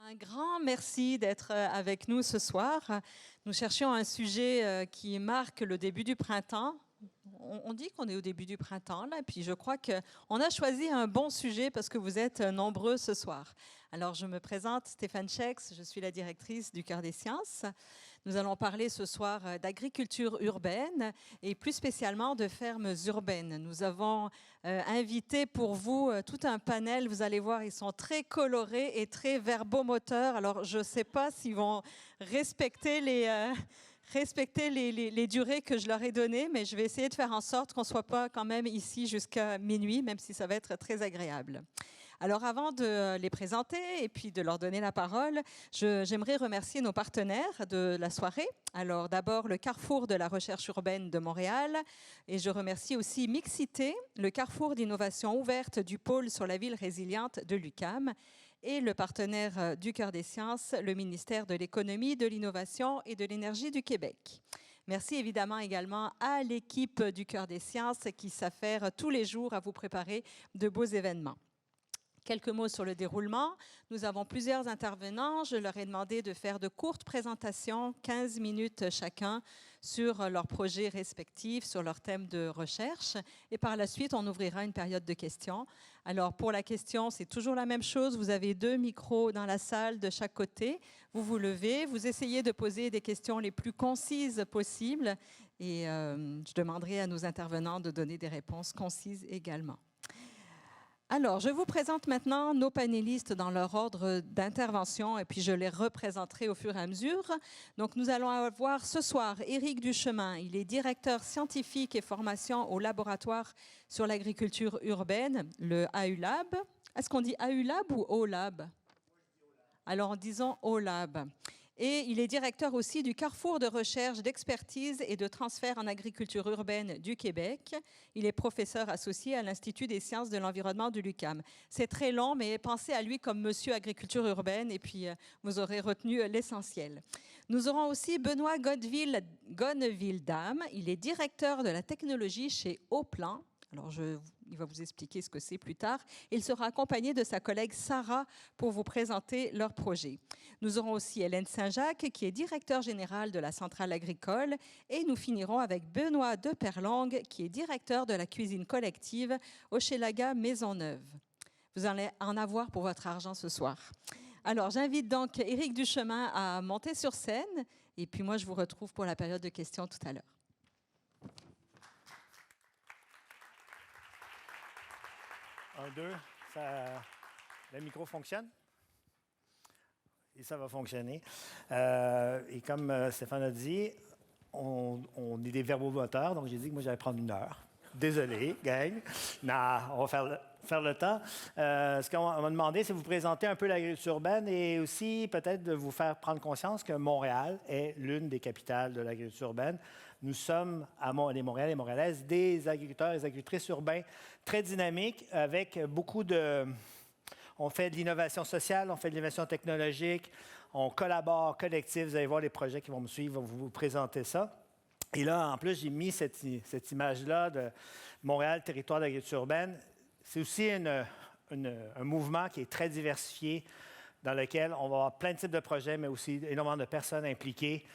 Un grand merci d'être avec nous ce soir. Nous cherchions un sujet qui marque le début du printemps. On dit qu'on est au début du printemps, là, puis je crois qu'on a choisi un bon sujet parce que vous êtes nombreux ce soir. Alors, je me présente, Stéphane Schex, je suis la directrice du Cœur des Sciences. Nous allons parler ce soir d'agriculture urbaine et plus spécialement de fermes urbaines. Nous avons invité pour vous tout un panel. Vous allez voir, ils sont très colorés et très verbomoteurs. Alors, je ne sais pas s'ils vont respecter les durées que je leur ai données, mais je vais essayer de faire en sorte qu'on ne soit pas quand même ici jusqu'à minuit, même si ça va être très agréable. Alors, avant de les présenter et puis de leur donner la parole, j'aimerais remercier nos partenaires de la soirée. Alors, d'abord, le Carrefour de la recherche urbaine de Montréal. Et je remercie aussi Mixité, le carrefour d'innovation ouverte du pôle sur la ville résiliente de l'UQAM. Et le partenaire du Cœur des Sciences, le ministère de l'Économie, de l'Innovation et de l'Énergie du Québec. Merci évidemment également à l'équipe du Cœur des Sciences qui s'affaire tous les jours à vous préparer de beaux événements. Quelques mots sur le déroulement. Nous avons plusieurs intervenants. Je leur ai demandé de faire de courtes présentations, 15 minutes chacun, sur leurs projets respectifs, sur leurs thèmes de recherche. Et par la suite, on ouvrira une période de questions. Alors, pour la question, c'est toujours la même chose. Vous avez 2 micros dans la salle de chaque côté. Vous vous levez, vous essayez de poser des questions les plus concises possibles. Et je demanderai à nos intervenants de donner des réponses concises également. Alors, je vous présente maintenant nos panélistes dans leur ordre d'intervention et puis je les représenterai au fur et à mesure. Donc, nous allons avoir ce soir Éric Duchemin. Il est directeur scientifique et formation au laboratoire sur l'agriculture urbaine, le AULab. Est-ce qu'on dit AULab ou OLab? Alors, disons OLab. Et il est directeur aussi du Carrefour de recherche, d'expertise et de transfert en agriculture urbaine du Québec. Il est professeur associé à l'Institut des sciences de l'environnement de l'UQAM. C'est très long, mais pensez à lui comme Monsieur Agriculture urbaine et puis vous aurez retenu l'essentiel. Nous aurons aussi Benoît Gonneville-Dame. Il est directeur de la technologie chez Haut-Plan. Alors, il va vous expliquer ce que c'est plus tard. Il sera accompagné de sa collègue Sarah pour vous présenter leur projet. Nous aurons aussi Hélène Saint-Jacques, qui est directeur général de la centrale agricole. Et nous finirons avec Benoît Deperlongue, qui est directeur de la cuisine collective Hochelaga Maisonneuve. Vous allez en avoir pour votre argent ce soir. Alors, j'invite donc Éric Duchemin à monter sur scène. Et puis moi, je vous retrouve pour la période de questions tout à l'heure. Un, deux, le micro fonctionne? Et ça va fonctionner. Et comme Stéphane a dit, on est des verbomoteurs, donc j'ai dit que moi, j'allais prendre 1 heure. Désolé, gang. Non, on va faire le temps. Ce qu'on m'a demandé, c'est de vous présenter un peu l'agriculture urbaine et aussi peut-être de vous faire prendre conscience que Montréal est l'une des capitales de l'agriculture urbaine. Nous sommes, les Montréalais et Montréalaises, des agriculteurs et agricultrices urbains très dynamiques avec beaucoup de... On fait de l'innovation sociale, on fait de l'innovation technologique, on collabore collectif. Vous allez voir les projets qui vont me suivre, vous présenter ça. Et là, en plus, j'ai mis cette image-là de Montréal, territoire d'agriculture urbaine. C'est aussi un mouvement qui est très diversifié, dans lequel on va avoir plein de types de projets, mais aussi énormément de personnes impliquées.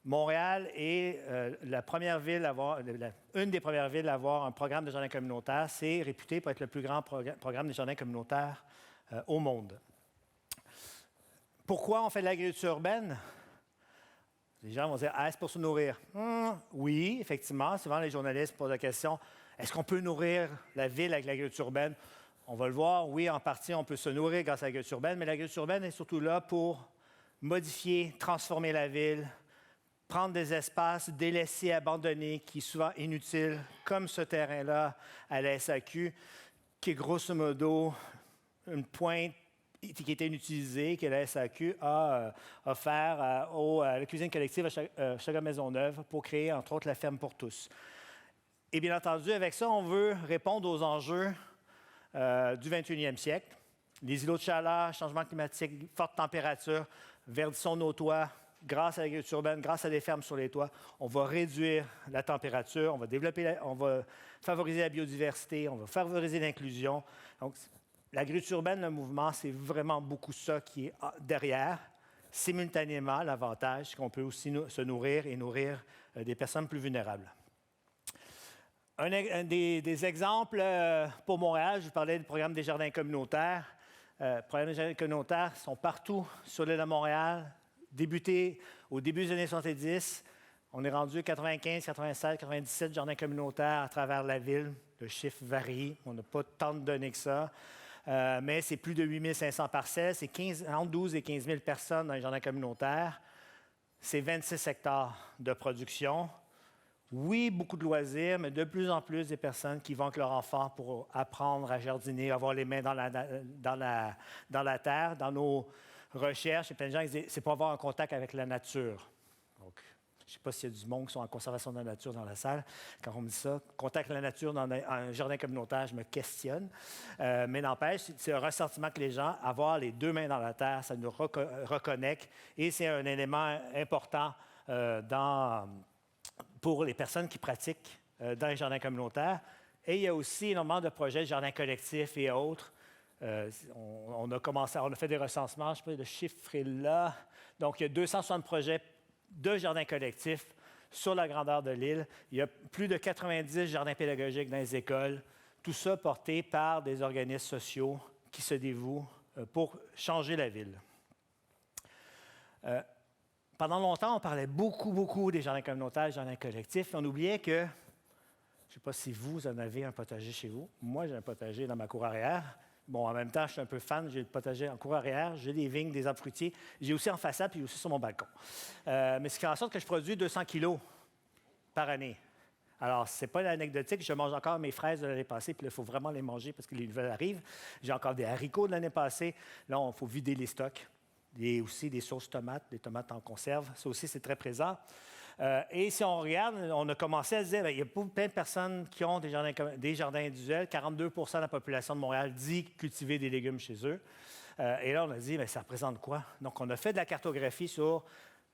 Montréal est la première ville à avoir, une des premières villes à avoir un programme de jardin communautaire. C'est réputé pour être le plus grand programme de jardin communautaire au monde. Pourquoi on fait de l'agriculture urbaine? Les gens vont dire, c'est pour se nourrir. Oui, effectivement. Souvent, les journalistes posent la question, est-ce qu'on peut nourrir la ville avec l'agriculture urbaine? On va le voir, oui, en partie, on peut se nourrir grâce à l'agriculture urbaine, mais l'agriculture urbaine est surtout là pour modifier, transformer la ville, prendre des espaces délaissés, abandonnés, qui sont souvent inutiles, comme ce terrain-là à la SAQ, qui est grosso modo une pointe qui était inutilisée, que la SAQ a offert à la cuisine collective à Hochelaga Maisonneuve pour créer, entre autres, la ferme pour tous. Et bien entendu, avec ça, on veut répondre aux enjeux du 21e siècle. Les îlots de chaleur, changement climatique, forte température, verdissons nos toits. Grâce à l'agriculture urbaine, grâce à des fermes sur les toits, on va réduire la température, on va favoriser la biodiversité, on va favoriser l'inclusion. Donc, L'agriculture urbaine, le mouvement, c'est vraiment beaucoup ça qui est derrière. Simultanément, l'avantage, c'est qu'on peut aussi se nourrir et nourrir des personnes plus vulnérables. Un des exemples pour Montréal, je vous parlais du programme des jardins communautaires. Les programmes des jardins communautaires sont partout sur l'île de Montréal, débutés au début des années 70. On est rendu 95, 96, 97 jardins communautaires à travers la ville. Le chiffre varie, on n'a pas tant de données que ça. Mais c'est plus de 8 500 parcelles, c'est entre 12 et 15 000 personnes dans les jardins communautaires. C'est 26 hectares de production. Oui, beaucoup de loisirs, mais de plus en plus des personnes qui vont avec leurs enfants pour apprendre à jardiner, avoir les mains dans la terre. Dans nos recherches, il y a plein de gens qui disent c'est pour avoir un contact avec la nature. Donc, je ne sais pas s'il y a du monde qui sont en conservation de la nature dans la salle. Quand on me dit ça, contact avec la nature dans un jardin communautaire, je me questionne. Mais n'empêche, c'est un ressentiment que les gens, avoir les deux mains dans la terre, ça nous reconnecte. Et c'est un élément important pour les personnes qui pratiquent dans les jardins communautaires. Et il y a aussi énormément de projets de jardins collectifs et autres. On a fait des recensements, je sais pas, le chiffre est là. Donc, il y a 260 projets de jardins collectifs sur la grandeur de l'île. Il y a plus de 90 jardins pédagogiques dans les écoles. Tout ça porté par des organismes sociaux qui se dévouent pour changer la ville. Pendant longtemps, on parlait beaucoup des jardins communautaires, des jardins collectifs. On oubliait que, je ne sais pas si vous en avez un potager chez vous. Moi, j'ai un potager dans ma cour arrière. Bon, en même temps, je suis un peu fan. J'ai le potager en cour arrière, j'ai des vignes, des arbres fruitiers. J'ai aussi en façade, puis aussi sur mon balcon. Mais ce qui fait en sorte que je produis 200 kilos par année. Alors, ce n'est pas anecdotique. Je mange encore mes fraises de l'année passée, puis là, il faut vraiment les manger parce que les nouvelles arrivent. J'ai encore des haricots de l'année passée. Là, il faut vider les stocks. Et aussi des sauces tomates, des tomates en conserve. Ça aussi, c'est très présent. Et si on regarde, on a commencé à se dire, il y a plein de personnes qui ont des jardins individuels. 42 de la population de Montréal dit cultiver des légumes chez eux. Et là, on a dit, ça représente quoi? Donc, on a fait de la cartographie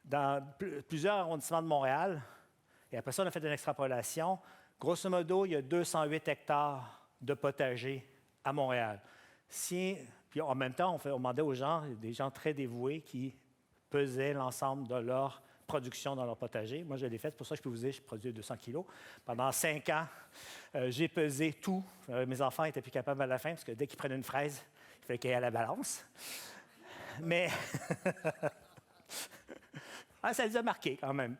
dans plusieurs arrondissements de Montréal. Et après ça, on a fait une extrapolation. Grosso modo, il y a 208 hectares de potagers à Montréal. Puis en même temps, on demandait aux gens, des gens très dévoués qui pesaient l'ensemble de leur production dans leur potager. Moi, je l'ai fait, c'est pour ça que je peux vous dire que je produis 200 kilos. Pendant 5 ans, j'ai pesé tout. Mes enfants n'étaient plus capables à la fin, parce que dès qu'ils prennent une fraise, il fallait qu'ils aient à la balance. Mais ça les a marqués quand même.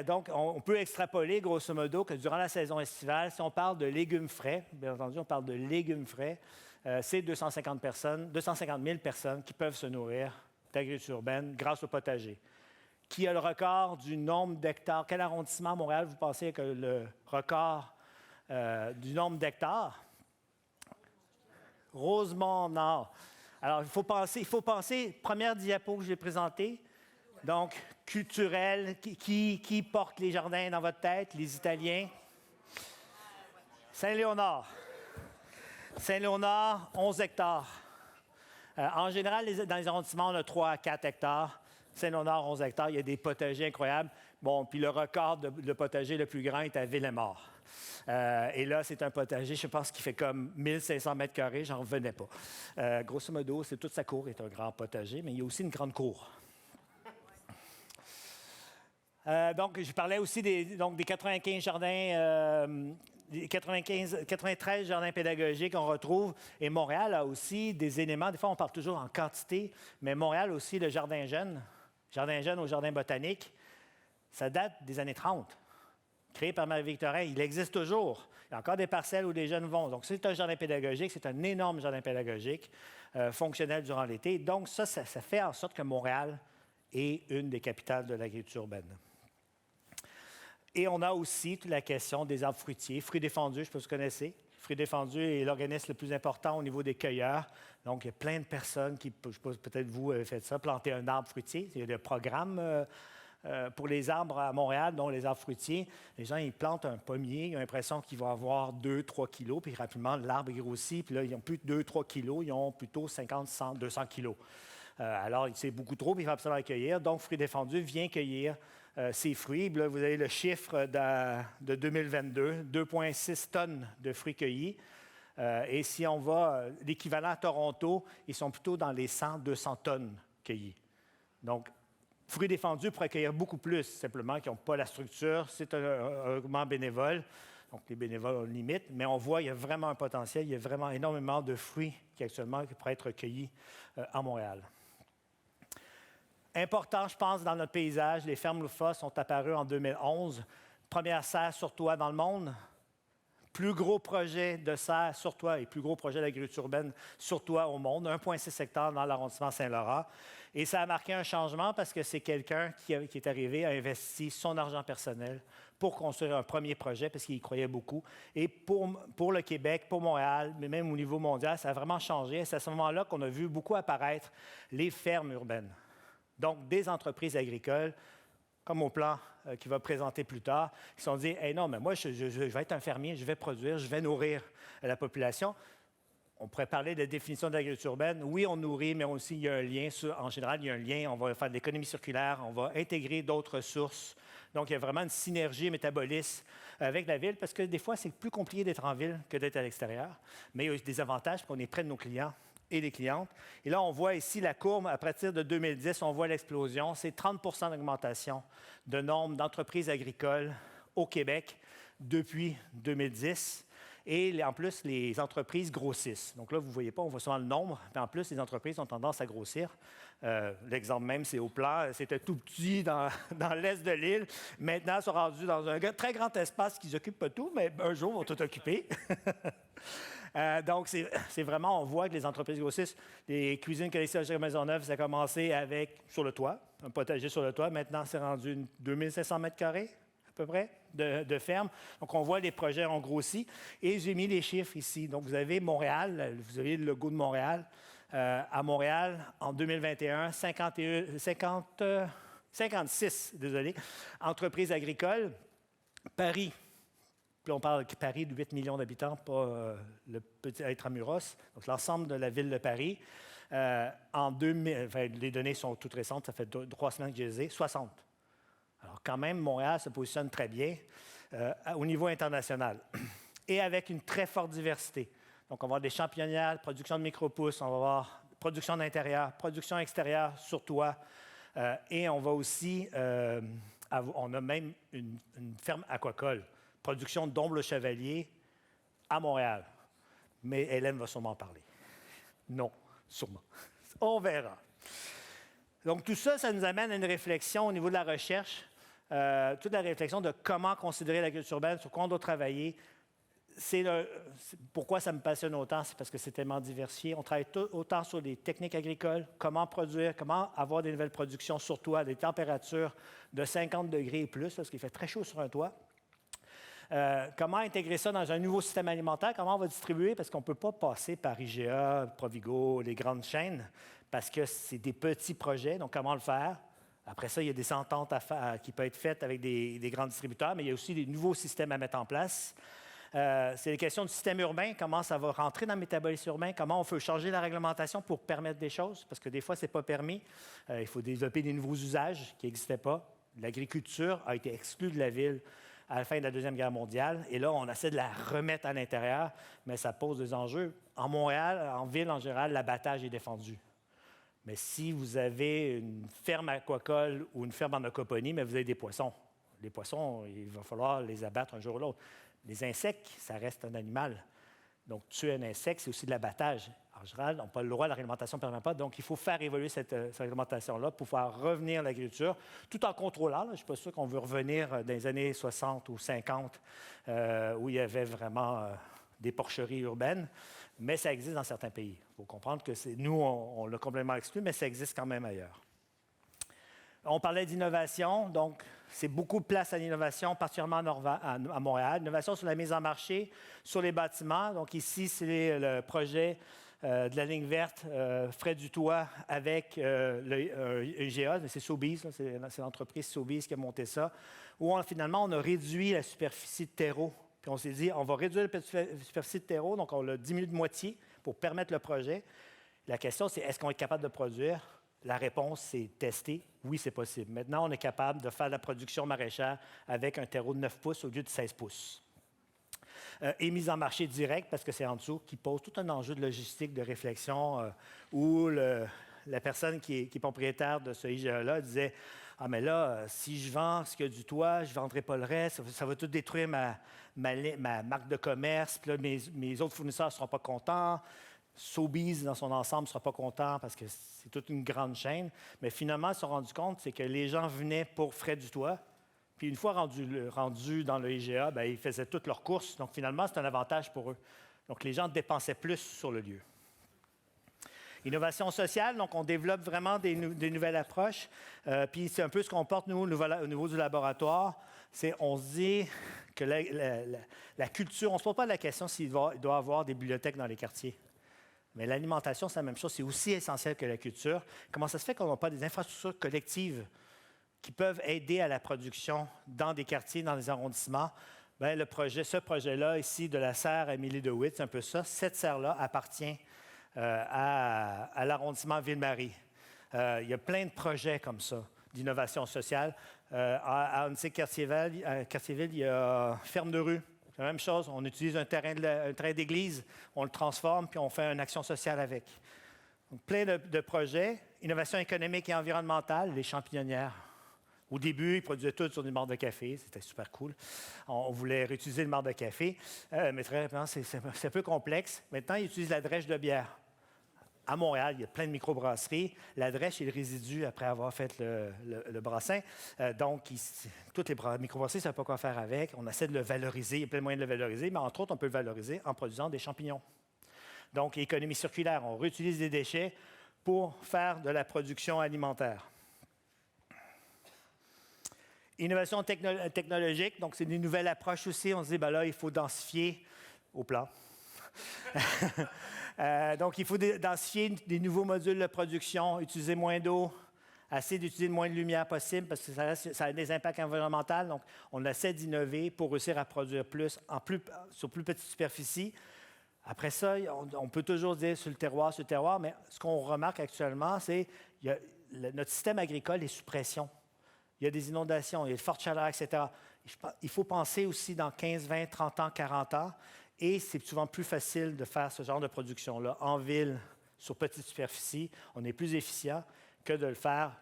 Donc, on peut extrapoler, grosso modo, que durant la saison estivale, si on parle de légumes frais, bien entendu, on parle de légumes frais, c'est 250 000 personnes qui peuvent se nourrir d'agriculture urbaine grâce au potager. Qui a le record du nombre d'hectares? Quel arrondissement à Montréal, vous pensez que le record du nombre d'hectares? Rosemont-Nord. Alors, il faut penser, première diapo que je vais présenter, donc culturel, qui porte les jardins dans votre tête? Les Italiens. Saint-Léonard. Saint-Léonard, 11 hectares. En général, dans les arrondissements, on a 3 à 4 hectares. Saint-Léonard, 11 hectares. Il y a des potagers incroyables. Bon, puis le record de potager le plus grand est à Villemort. Et là, c'est un potager, je pense, qui fait comme 1500 mètres carrés. J'en revenais pas. Grosso modo, c'est toute sa cour est un grand potager, mais il y a aussi une grande cour. Donc, je parlais aussi des 95 jardins... 93 jardins pédagogiques qu'on retrouve. Et Montréal a aussi des éléments. Des fois, on parle toujours en quantité, mais Montréal aussi, le jardin jeune au jardin botanique, ça date des années 30. Créé par Marie-Victorin, il existe toujours. Il y a encore des parcelles où les jeunes vont. Donc, c'est un jardin pédagogique, c'est un énorme jardin pédagogique, fonctionnel durant l'été. Donc, ça fait en sorte que Montréal est une des capitales de l'agriculture urbaine. Et on a aussi toute la question des arbres fruitiers. Fruits défendus, je sais pas si vous connaissez. Fruits défendus est l'organisme le plus important au niveau des cueilleurs. Donc, il y a plein de personnes qui, je sais pas, peut-être vous avez fait ça, planter un arbre fruitier. Il y a des programmes pour les arbres à Montréal, dont les arbres fruitiers. Les gens, ils plantent un pommier, ils ont l'impression qu'il va avoir 2-3 kilos, puis rapidement, l'arbre grossit, puis là, ils n'ont plus 2-3 kilos, ils ont plutôt 50, 100, 200 kilos. Alors, c'est beaucoup trop, puis il faut absolument cueillir. Donc, Fruits défendus vient cueillir ces fruits. Là, vous avez le chiffre de 2022, 2,6 tonnes de fruits cueillis. Et si on va, l'équivalent à Toronto, ils sont plutôt dans les 100-200 tonnes cueillies. Donc, fruits défendus pour accueillir beaucoup plus, simplement, qui n'ont pas la structure. C'est un regroupement bénévole. Donc, les bénévoles ont une limite, mais on voit qu'il y a vraiment un potentiel. Il y a vraiment énormément de fruits qui actuellement pourraient être cueillis à Montréal. Important, je pense, dans notre paysage, les fermes Louffa sont apparues en 2011. Première serre sur toit dans le monde. Plus gros projet de serre sur toit et plus gros projet d'agriculture urbaine sur toit au monde, 1,6 hectares dans l'arrondissement Saint-Laurent. Et ça a marqué un changement parce que c'est quelqu'un qui est arrivé, a investi son argent personnel pour construire un premier projet parce qu'il y croyait beaucoup. Et pour le Québec, pour Montréal, mais même au niveau mondial, ça a vraiment changé. C'est à ce moment-là qu'on a vu beaucoup apparaître les fermes urbaines. Donc, des entreprises agricoles, comme au plan qu'il va présenter plus tard, qui se sont dit hey, « non, mais moi, je vais être un fermier, je vais produire, je vais nourrir la population ». On pourrait parler de définition de l'agriculture urbaine. Oui, on nourrit, mais aussi il y a un lien. En général, il y a un lien. On va faire de l'économie circulaire, on va intégrer d'autres ressources. Donc, il y a vraiment une synergie métaboliste avec la ville, parce que des fois, c'est plus compliqué d'être en ville que d'être à l'extérieur. Mais il y a des avantages, qu'on est près de nos clients et des clientes. Et là, on voit ici la courbe, à partir de 2010, on voit l'explosion. C'est 30 % d'augmentation de nombre d'entreprises agricoles au Québec depuis 2010. Et en plus, les entreprises grossissent. Donc là, vous ne voyez pas, on voit souvent le nombre, mais en plus, les entreprises ont tendance à grossir. L'exemple même, c'est au plan. C'était tout petit dans l'est de l'île. Maintenant, ils sont rendus dans un très grand espace qui n'occupe pas tout, mais un jour, ils vont tout occuper. Donc, c'est vraiment, on voit que les entreprises grossissent. Les cuisines collectives à Maisonneuve, ça a commencé avec, sur le toit, un potager sur le toit. Maintenant, c'est rendu 2500 mètres carrés, à peu près, de ferme. Donc, on voit les projets ont grossi. Et j'ai mis les chiffres ici. Donc, vous avez Montréal, vous avez le logo de Montréal. À Montréal, en 2021, 56 entreprises agricoles. Paris. Puis on parle de Paris de 8 millions d'habitants, pas le petit Intramuros, donc l'ensemble de la ville de Paris. Les données sont toutes récentes, ça fait 3 semaines que je les ai, 60. Alors quand même, Montréal se positionne très bien au niveau international et avec une très forte diversité. Donc on va avoir des championnières, production de micro-pousses, on va avoir production d'intérieur, production extérieure sur toit, et on va aussi, on a même une ferme aquacole. Production d'omble chevalier à Montréal. Mais Hélène va sûrement en parler. Non, sûrement. On verra. Donc, tout ça, ça nous amène à une réflexion au niveau de la recherche, toute la réflexion de comment considérer l'agriculture urbaine, sur quoi on doit travailler. Pourquoi ça me passionne autant, c'est parce que c'est tellement diversifié. On travaille autant sur les techniques agricoles, comment produire, comment avoir des nouvelles productions sur toit, des températures de 50 degrés et plus, parce qu'il fait très chaud sur un toit. Comment intégrer ça dans un nouveau système alimentaire, comment on va distribuer, parce qu'on ne peut pas passer par IGA, Provigo, les grandes chaînes, parce que c'est des petits projets, donc comment le faire? Après ça, il y a des ententes qui peuvent être faites avec des grands distributeurs, mais il y a aussi des nouveaux systèmes à mettre en place. C'est les questions du système urbain, comment ça va rentrer dans le métabolisme urbain, comment on peut changer la réglementation pour permettre des choses, parce que des fois, ce n'est pas permis. Il faut développer des nouveaux usages qui n'existaient pas. L'agriculture a été exclue de la ville à la fin de la Deuxième Guerre mondiale. Et là, on essaie de la remettre à l'intérieur, mais ça pose des enjeux. En Montréal, en ville en général, l'abattage est défendu. Mais si vous avez une ferme aquacole ou une ferme en aquaponie, mais vous avez des poissons. Les poissons, il va falloir les abattre un jour ou l'autre. Les insectes, ça reste un animal. Donc, tuer un insecte, c'est aussi de l'abattage. En général, on n'a pas le droit, la réglementation ne permet pas. Donc, il faut faire évoluer cette réglementation-là pour pouvoir revenir à l'agriculture, tout en contrôlant. Je ne suis pas sûr qu'on veut revenir dans les années 60 ou 50, où il y avait vraiment des porcheries urbaines. Mais ça existe dans certains pays. Il faut comprendre que nous, on l'a complètement exclu, mais ça existe quand même ailleurs. On parlait d'innovation, donc c'est beaucoup de place à l'innovation, particulièrement à Montréal. Innovation sur la mise en marché, sur les bâtiments. Donc ici, c'est le projet de la ligne verte, frais du toit, avec le IGA, c'est Sobeys, c'est l'entreprise Sobeys qui a monté ça, où finalement, on a réduit la superficie de terreau. Puis on s'est dit, on va réduire la superficie de terreau, donc on l'a diminué de moitié pour permettre le projet. La question, c'est est-ce qu'on est capable de produire? La réponse, c'est tester. Oui, c'est possible. Maintenant, on est capable de faire de la production maraîchère avec un terreau de 9 pouces au lieu de 16 pouces. est mise en marché direct parce que c'est en dessous, qui pose tout un enjeu de logistique, de réflexion, où la personne qui est propriétaire de ce IGA-là disait « Ah, mais là, si je vends ce qu'il y a du toit, je ne vendrai pas le reste, ça va tout détruire ma marque de commerce, puis là, mes autres fournisseurs ne seront pas contents. » Sobeys, dans son ensemble, ne sera pas content parce que c'est toute une grande chaîne. Mais finalement, ils se sont rendus compte c'est que les gens venaient pour frais du toit. Puis une fois rendus dans le IGA, bien, ils faisaient toutes leurs courses. Donc finalement, c'est un avantage pour eux. Donc les gens dépensaient plus sur le lieu. Innovation sociale, donc on développe vraiment des nouvelles approches. Puis c'est un peu ce qu'on porte, nous, au niveau du laboratoire. On se dit que la culture, on ne se pose pas la question s'il doit y avoir des bibliothèques dans les quartiers. Mais l'alimentation, c'est la même chose, c'est aussi essentiel que la culture. Comment ça se fait qu'on n'a pas des infrastructures collectives qui peuvent aider à la production dans des quartiers, dans les arrondissements? Bien, ce projet-là, ici, de la serre Émilie de Witt, c'est un peu ça. Cette serre-là appartient à l'arrondissement Ville-Marie. Il y a plein de projets comme ça, d'innovation sociale. À Cartierville, il y a Ferme de rue. C'est la même chose, on utilise un terrain d'église, on le transforme, puis on fait une action sociale avec. Donc, plein de projets. Innovation économique et environnementale, les champignonnières. Au début, ils produisaient tout sur des marcs de café, c'était super cool. On voulait réutiliser le marc de café, mais très rapidement, c'est un peu complexe. Maintenant, ils utilisent la drèche de bière. À Montréal, il y a plein de microbrasseries. La drèche est le résidu après avoir fait le brassin. Donc, toutes les microbrasseries ne savent pas quoi faire avec. On essaie de le valoriser. Il y a plein de moyens de le valoriser, mais entre autres, on peut le valoriser en produisant des champignons. Donc, économie circulaire. On réutilise des déchets pour faire de la production alimentaire. Innovation technologique. Donc, c'est des nouvelles approches aussi. On se dit, ben là, il faut densifier au plan. Donc, il faut densifier des nouveaux modules de production, utiliser moins d'eau, essayer d'utiliser le moins de lumière possible parce que ça a des impacts environnementaux. Donc, on essaie d'innover pour réussir à produire plus, sur plus petite superficie. Après ça, on peut toujours dire sur le terroir, mais ce qu'on remarque actuellement, c'est que notre système agricole est sous pression. Il y a des inondations, il y a de fortes chaleurs, etc. Il faut penser aussi dans 15, 20, 30 ans, 40 ans. Et c'est souvent plus facile de faire ce genre de production-là en ville, sur petite superficie. On est plus efficient que de le faire.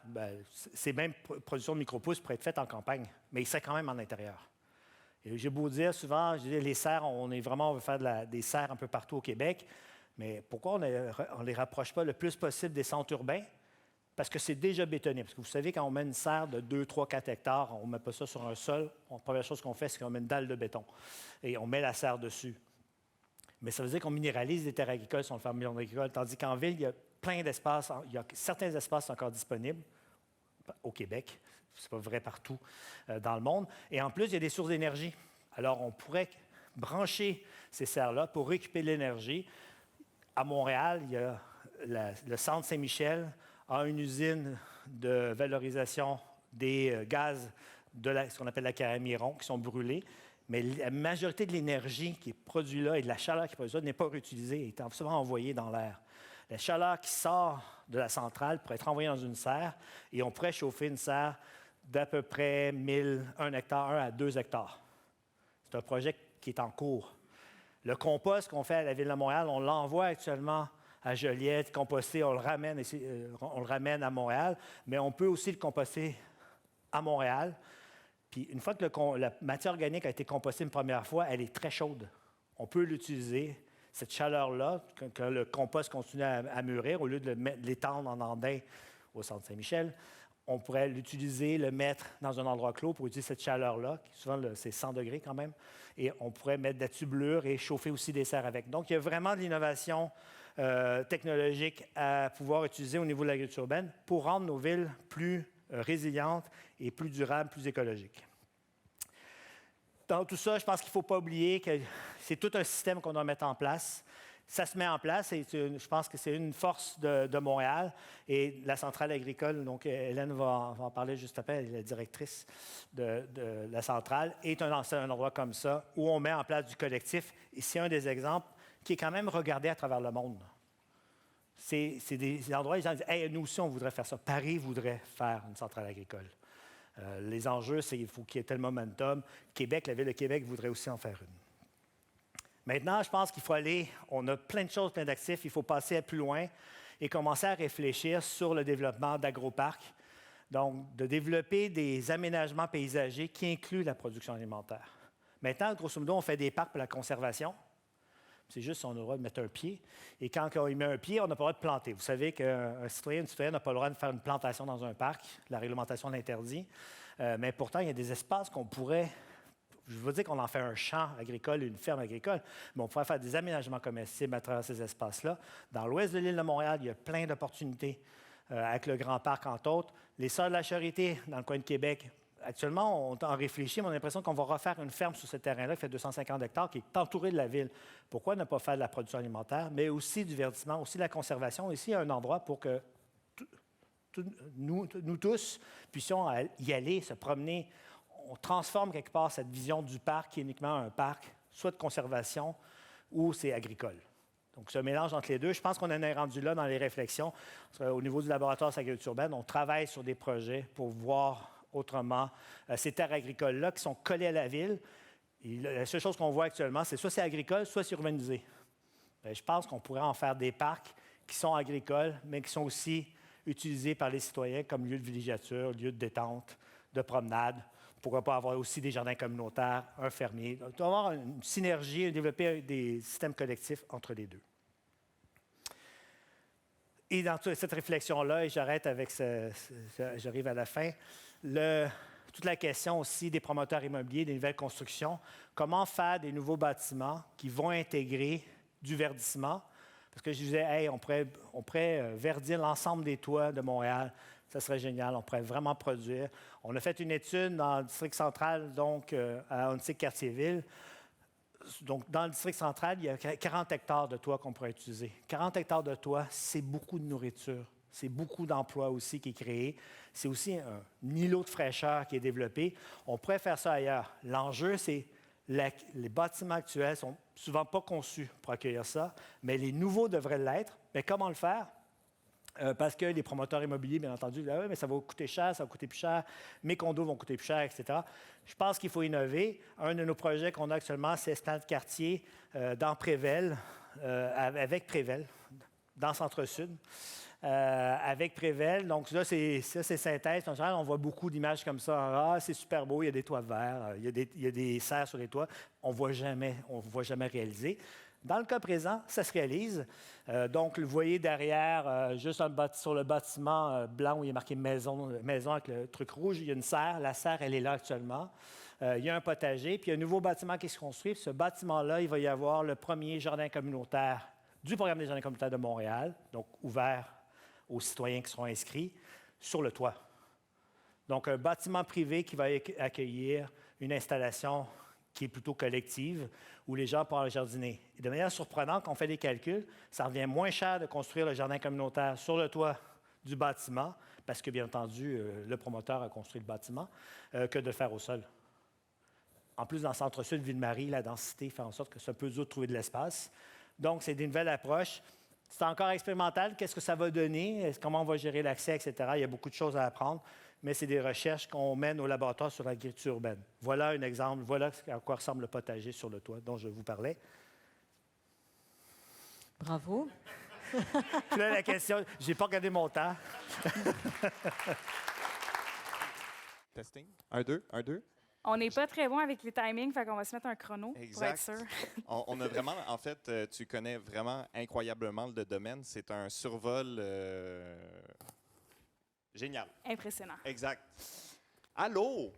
Ces mêmes productions de micro-pousses pourraient être faites en campagne, mais ils seraient quand même en intérieur. Et j'ai beau dire souvent, les serres, on veut faire des serres un peu partout au Québec, mais pourquoi on ne les rapproche pas le plus possible des centres urbains? Parce que c'est déjà bétonné. Parce que vous savez, quand on met une serre de 2, 3, 4 hectares, on ne met pas ça sur un sol. La première chose qu'on fait, c'est qu'on met une dalle de béton et on met la serre dessus. Mais ça veut dire qu'on minéralise les terres agricoles sur le ferme agricole, tandis qu'en ville, il y a plein d'espaces, il y a certains espaces encore disponibles au Québec. Ce n'est pas vrai partout dans le monde. Et en plus, il y a des sources d'énergie. Alors, on pourrait brancher ces serres-là pour récupérer l'énergie. À Montréal, il y a le centre Saint-Michel a une usine de valorisation des gaz de ce qu'on appelle la Caramiron, qui sont brûlés. Mais la majorité de l'énergie qui est produite là et de la chaleur qui est produite là n'est pas réutilisée, elle est souvent envoyée dans l'air. La chaleur qui sort de la centrale pourrait être envoyée dans une serre et on pourrait chauffer une serre d'à peu près 1 hectare, 1 à 2 hectares. C'est un projet qui est en cours. Le compost qu'on fait à la Ville de Montréal, on l'envoie actuellement à Joliette, composté, on le ramène à Montréal, mais on peut aussi le composter à Montréal. Puis une fois que la matière organique a été compostée une première fois, elle est très chaude. On peut l'utiliser, cette chaleur-là, quand le compost continue à mûrir, au lieu de l'étendre en andin au centre Saint-Michel, on pourrait l'utiliser, le mettre dans un endroit clos pour utiliser cette chaleur-là, qui souvent c'est 100 degrés quand même, et on pourrait mettre de la tubulure et chauffer aussi des serres avec. Donc, il y a vraiment de l'innovation technologique à pouvoir utiliser au niveau de l'agriculture urbaine pour rendre nos villes plus résilientes et plus durables, plus écologiques. Dans tout ça, je pense qu'il ne faut pas oublier que c'est tout un système qu'on doit mettre en place. Ça se met en place et je pense que c'est une force de Montréal et la centrale agricole, donc Hélène va en parler juste après, elle est la directrice de la centrale, est un endroit comme ça où on met en place du collectif. Et c'est un des exemples qui est quand même regardé à travers le monde. C'est des endroits où les gens disent « Hey, nous aussi, on voudrait faire ça. Paris voudrait faire une centrale agricole. » Les enjeux, c'est qu'il faut qu'il y ait tel momentum. Québec, la Ville de Québec voudrait aussi en faire une. Maintenant, je pense qu'il faut aller, on a plein de choses, plein d'actifs, il faut passer plus loin et commencer à réfléchir sur le développement d'agroparcs. Donc, de développer des aménagements paysagers qui incluent la production alimentaire. Maintenant, grosso modo, on fait des parcs pour la conservation. C'est juste si on a le droit de mettre un pied. Et quand on y met un pied, on n'a pas le droit de planter. Vous savez qu'un citoyen, une citoyenne n'a pas le droit de faire une plantation dans un parc. La réglementation l'interdit. Mais pourtant, il y a des espaces qu'on pourrait... Je veux dire qu'on en fait un champ agricole, une ferme agricole, mais on pourrait faire des aménagements comestibles à travers ces espaces-là. Dans l'ouest de l'île de Montréal, il y a plein d'opportunités avec le Grand Parc, entre autres. Les Sœurs de la Charité, dans le coin de Québec, actuellement, on en réfléchit, mais on a l'impression qu'on va refaire une ferme sur ce terrain-là qui fait 250 hectares, qui est entouré de la ville. Pourquoi ne pas faire de la production alimentaire, mais aussi du verdissement, aussi de la conservation? Ici, il y a un endroit pour que nous tous puissions y aller, se promener. On transforme quelque part cette vision du parc qui est uniquement un parc, soit de conservation ou c'est agricole. Donc, ce mélange entre les deux, je pense qu'on en est rendu là dans les réflexions. Au niveau du laboratoire de agriculture urbaine, on travaille sur des projets pour voir autrement ces terres agricoles-là qui sont collées à la ville. Et la seule chose qu'on voit actuellement, c'est soit c'est agricole, soit c'est urbanisé. Bien, je pense qu'on pourrait en faire des parcs qui sont agricoles, mais qui sont aussi utilisés par les citoyens comme lieu de villégiature, lieu de détente, de promenade. Pourquoi pas avoir aussi des jardins communautaires, un fermier. Donc, avoir une synergie, développer des systèmes collectifs entre les deux. Et dans toute cette réflexion-là, et j'arrête avec j'arrive à la fin, toute la question aussi des promoteurs immobiliers, des nouvelles constructions, comment faire des nouveaux bâtiments qui vont intégrer du verdissement. Parce que je disais, hey, on pourrait verdir l'ensemble des toits de Montréal. Ça serait génial, on pourrait vraiment produire. On a fait une étude dans le district central, donc à Ontic-Cartierville. Donc, dans le district central, il y a 40 hectares de toits qu'on pourrait utiliser. 40 hectares de toits, c'est beaucoup de nourriture. C'est beaucoup d'emplois aussi qui est créé. C'est aussi un îlot de fraîcheur qui est développé. On pourrait faire ça ailleurs. L'enjeu, c'est les bâtiments actuels ne sont souvent pas conçus pour accueillir ça, mais les nouveaux devraient l'être. Mais comment le faire? Parce que les promoteurs immobiliers, bien entendu, disent, ah oui, mais ça va coûter cher, ça va coûter plus cher, mes condos vont coûter plus cher, etc. Je pense qu'il faut innover. Un de nos projets qu'on a actuellement, c'est Stand de quartier dans Prével, avec Prével, dans Centre-Sud, avec Prével. Donc là, c'est synthèse. En général, on voit beaucoup d'images comme ça. Ah, c'est super beau, il y a des toits verts, il y a des serres sur les toits. On ne voit jamais réaliser. Dans le cas présent, ça se réalise. Donc, vous voyez derrière, juste sur le bâtiment blanc où il est marqué maison avec le truc rouge, il y a une serre. La serre, elle est là actuellement. Il y a un potager, puis il y a un nouveau bâtiment qui se construit. Ce bâtiment-là, il va y avoir le premier jardin communautaire du programme des jardins communautaires de Montréal, donc ouvert aux citoyens qui seront inscrits, sur le toit. Donc, un bâtiment privé qui va accueillir une installation qui est plutôt collective, où les gens pourront jardiner. Et de manière surprenante, quand on fait des calculs, ça revient moins cher de construire le jardin communautaire sur le toit du bâtiment, parce que, bien entendu, le promoteur a construit le bâtiment, que de le faire au sol. En plus, dans le centre-sud, Ville-Marie, la densité fait en sorte que c'est un peu dur de trouver de l'espace. Donc, c'est des nouvelles approches. C'est encore expérimental. Qu'est-ce que ça va donner? Comment on va gérer l'accès, etc. Il y a beaucoup de choses à apprendre, mais c'est des recherches qu'on mène au laboratoire sur l'agriculture urbaine. Voilà un exemple. Voilà à quoi ressemble le potager sur le toit dont je vous parlais. Bravo. Puis là, la question, je n'ai pas regardé mon temps. Testing. 1, 2, 1, 2. On n'est pas très bon avec les timings, fait qu'on va se mettre un chrono pour être sûr. On a vraiment, en fait, tu connais vraiment incroyablement le domaine. C'est un survol génial. Impressionnant. Exact. Allô?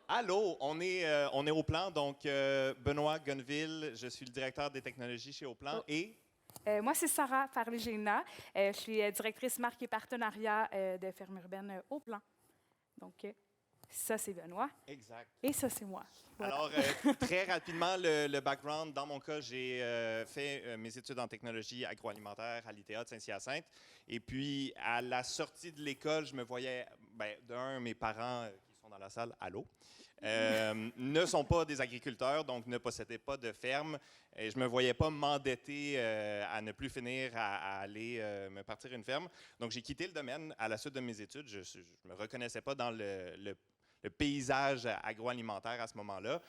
Allô? On est au plan. Donc, Benoît Gonneville, je suis le directeur des technologies chez Au-Plan. Et... moi, c'est Sarah Farligina. Je suis directrice marque et partenariat de Ferme urbaine Au-Plan. Donc, ça, c'est Benoît. Exact. Et ça, c'est moi. Voilà. Alors, très rapidement, le background. Dans mon cas, j'ai fait mes études en technologie agroalimentaire à l'ITA de Saint-Hyacinthe. Et puis, à la sortie de l'école, je me voyais, mes parents qui sont dans la salle, allô, ne sont pas des agriculteurs, donc ne possédaient pas de ferme. Et je ne me voyais pas m'endetter à ne plus finir à aller me partir une ferme. Donc, j'ai quitté le domaine à la suite de mes études. Je ne me reconnaissais pas dans le paysage agroalimentaire à ce moment-là.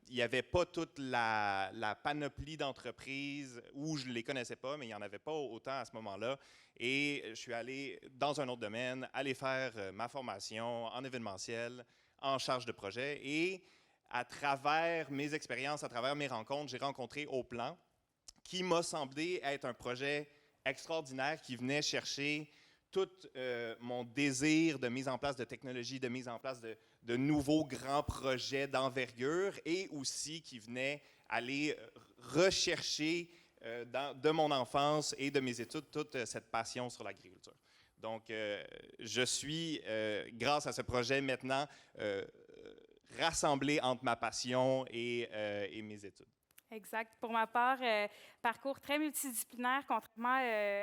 Il n'y avait pas toute la panoplie d'entreprises où je ne les connaissais pas, mais il n'y en avait pas autant à ce moment-là. Et je suis allé dans un autre domaine, aller faire ma formation en événementiel, en charge de projet. Et à travers mes expériences, à travers mes rencontres, j'ai rencontré Au-Plan, qui m'a semblé être un projet extraordinaire qui venait chercher tout mon désir de mise en place de technologies, de mise en place de nouveaux grands projets d'envergure et aussi qui venait aller rechercher de mon enfance et de mes études toute cette passion sur l'agriculture. Donc, je suis, grâce à ce projet maintenant, rassemblé entre ma passion et mes études. Exact. Pour ma part, parcours très multidisciplinaire. Contrairement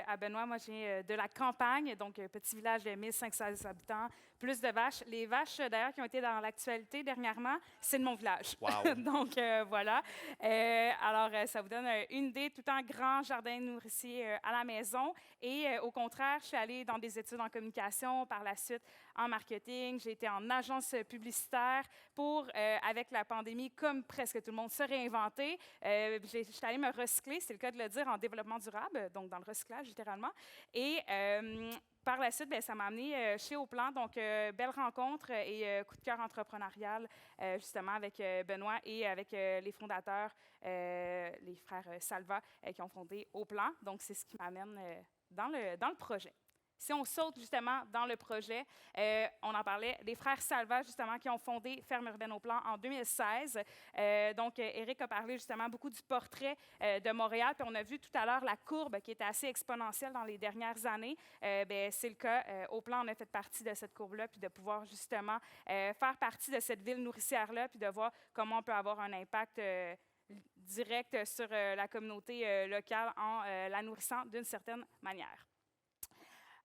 à Benoît, moi, je viens de la campagne, donc petit village de 1500 habitants, plus de vaches. Les vaches, d'ailleurs, qui ont été dans l'actualité dernièrement, c'est de mon village. Wow. Donc, voilà. Alors, ça vous donne une idée. Tout un grand jardin nourricier à la maison. Et au contraire, je suis allée dans des études en communication, par la suite en marketing. J'ai été en agence publicitaire pour, avec la pandémie, comme presque tout le monde, se réinventer. Je suis allée me recycler, c'est le cas de le dire, en développement durable, donc dans le recyclage, littéralement. Et par la suite, bien, ça m'a amené chez Au-Plan. Donc, belle rencontre et coup de cœur entrepreneurial, justement, avec Benoît et avec les fondateurs, les frères Salva, qui ont fondé Au-Plan. Donc, c'est ce qui m'amène dans le projet. Si on saute justement dans le projet, on en parlait, les frères Salva, justement, qui ont fondé Ferme Urbaine Au-Plan en 2016. Donc, Éric a parlé justement beaucoup du portrait de Montréal. Puis on a vu tout à l'heure la courbe qui était assez exponentielle dans les dernières années. Bien, c'est le cas. Au-Plan, on a fait partie de cette courbe-là, puis de pouvoir justement faire partie de cette ville nourricière-là, puis de voir comment on peut avoir un impact direct sur la communauté locale en la nourrissant d'une certaine manière.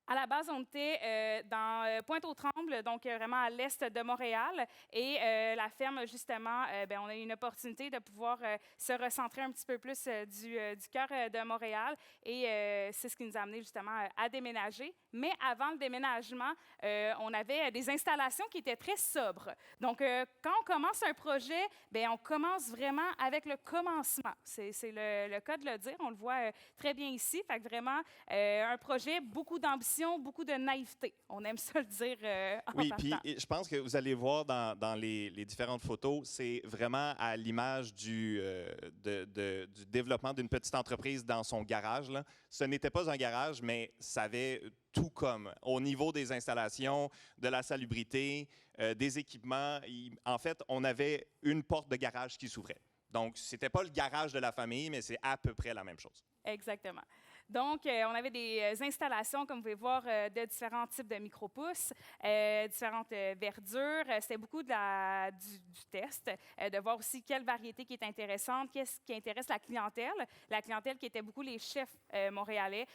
À la base, on était dans Pointe-aux-Trembles, donc vraiment à l'est de Montréal. Et la ferme, justement, bien, on a eu une opportunité de pouvoir se recentrer un petit peu plus du cœur de Montréal. Et c'est ce qui nous a amené justement à déménager. Mais avant le déménagement, on avait des installations qui étaient très sobres. Donc, quand on commence un projet, bien, on commence vraiment avec le commencement. C'est le cas de le dire. On le voit très bien ici. Fait que vraiment, un projet, beaucoup d'ambition, beaucoup de naïveté. On aime ça le dire en Oui, partant. puis je pense que vous allez voir dans les différentes photos, c'est vraiment à l'image du développement d'une petite entreprise dans son garage, là. Ce n'était pas un garage, mais ça avait tout comme. Au niveau des installations, de la salubrité, des équipements, en fait, on avait une porte de garage qui s'ouvrait. Donc, ce n'était pas le garage de la famille, mais c'est à peu près la même chose. Exactement. Donc, on avait des installations, comme vous pouvez voir, de différents types de micro-pousses, différentes verdures. C'était beaucoup du test, de voir aussi quelle variété qui est intéressante, qu'est-ce qui intéresse la clientèle. La clientèle qui était beaucoup les chefs montréalais,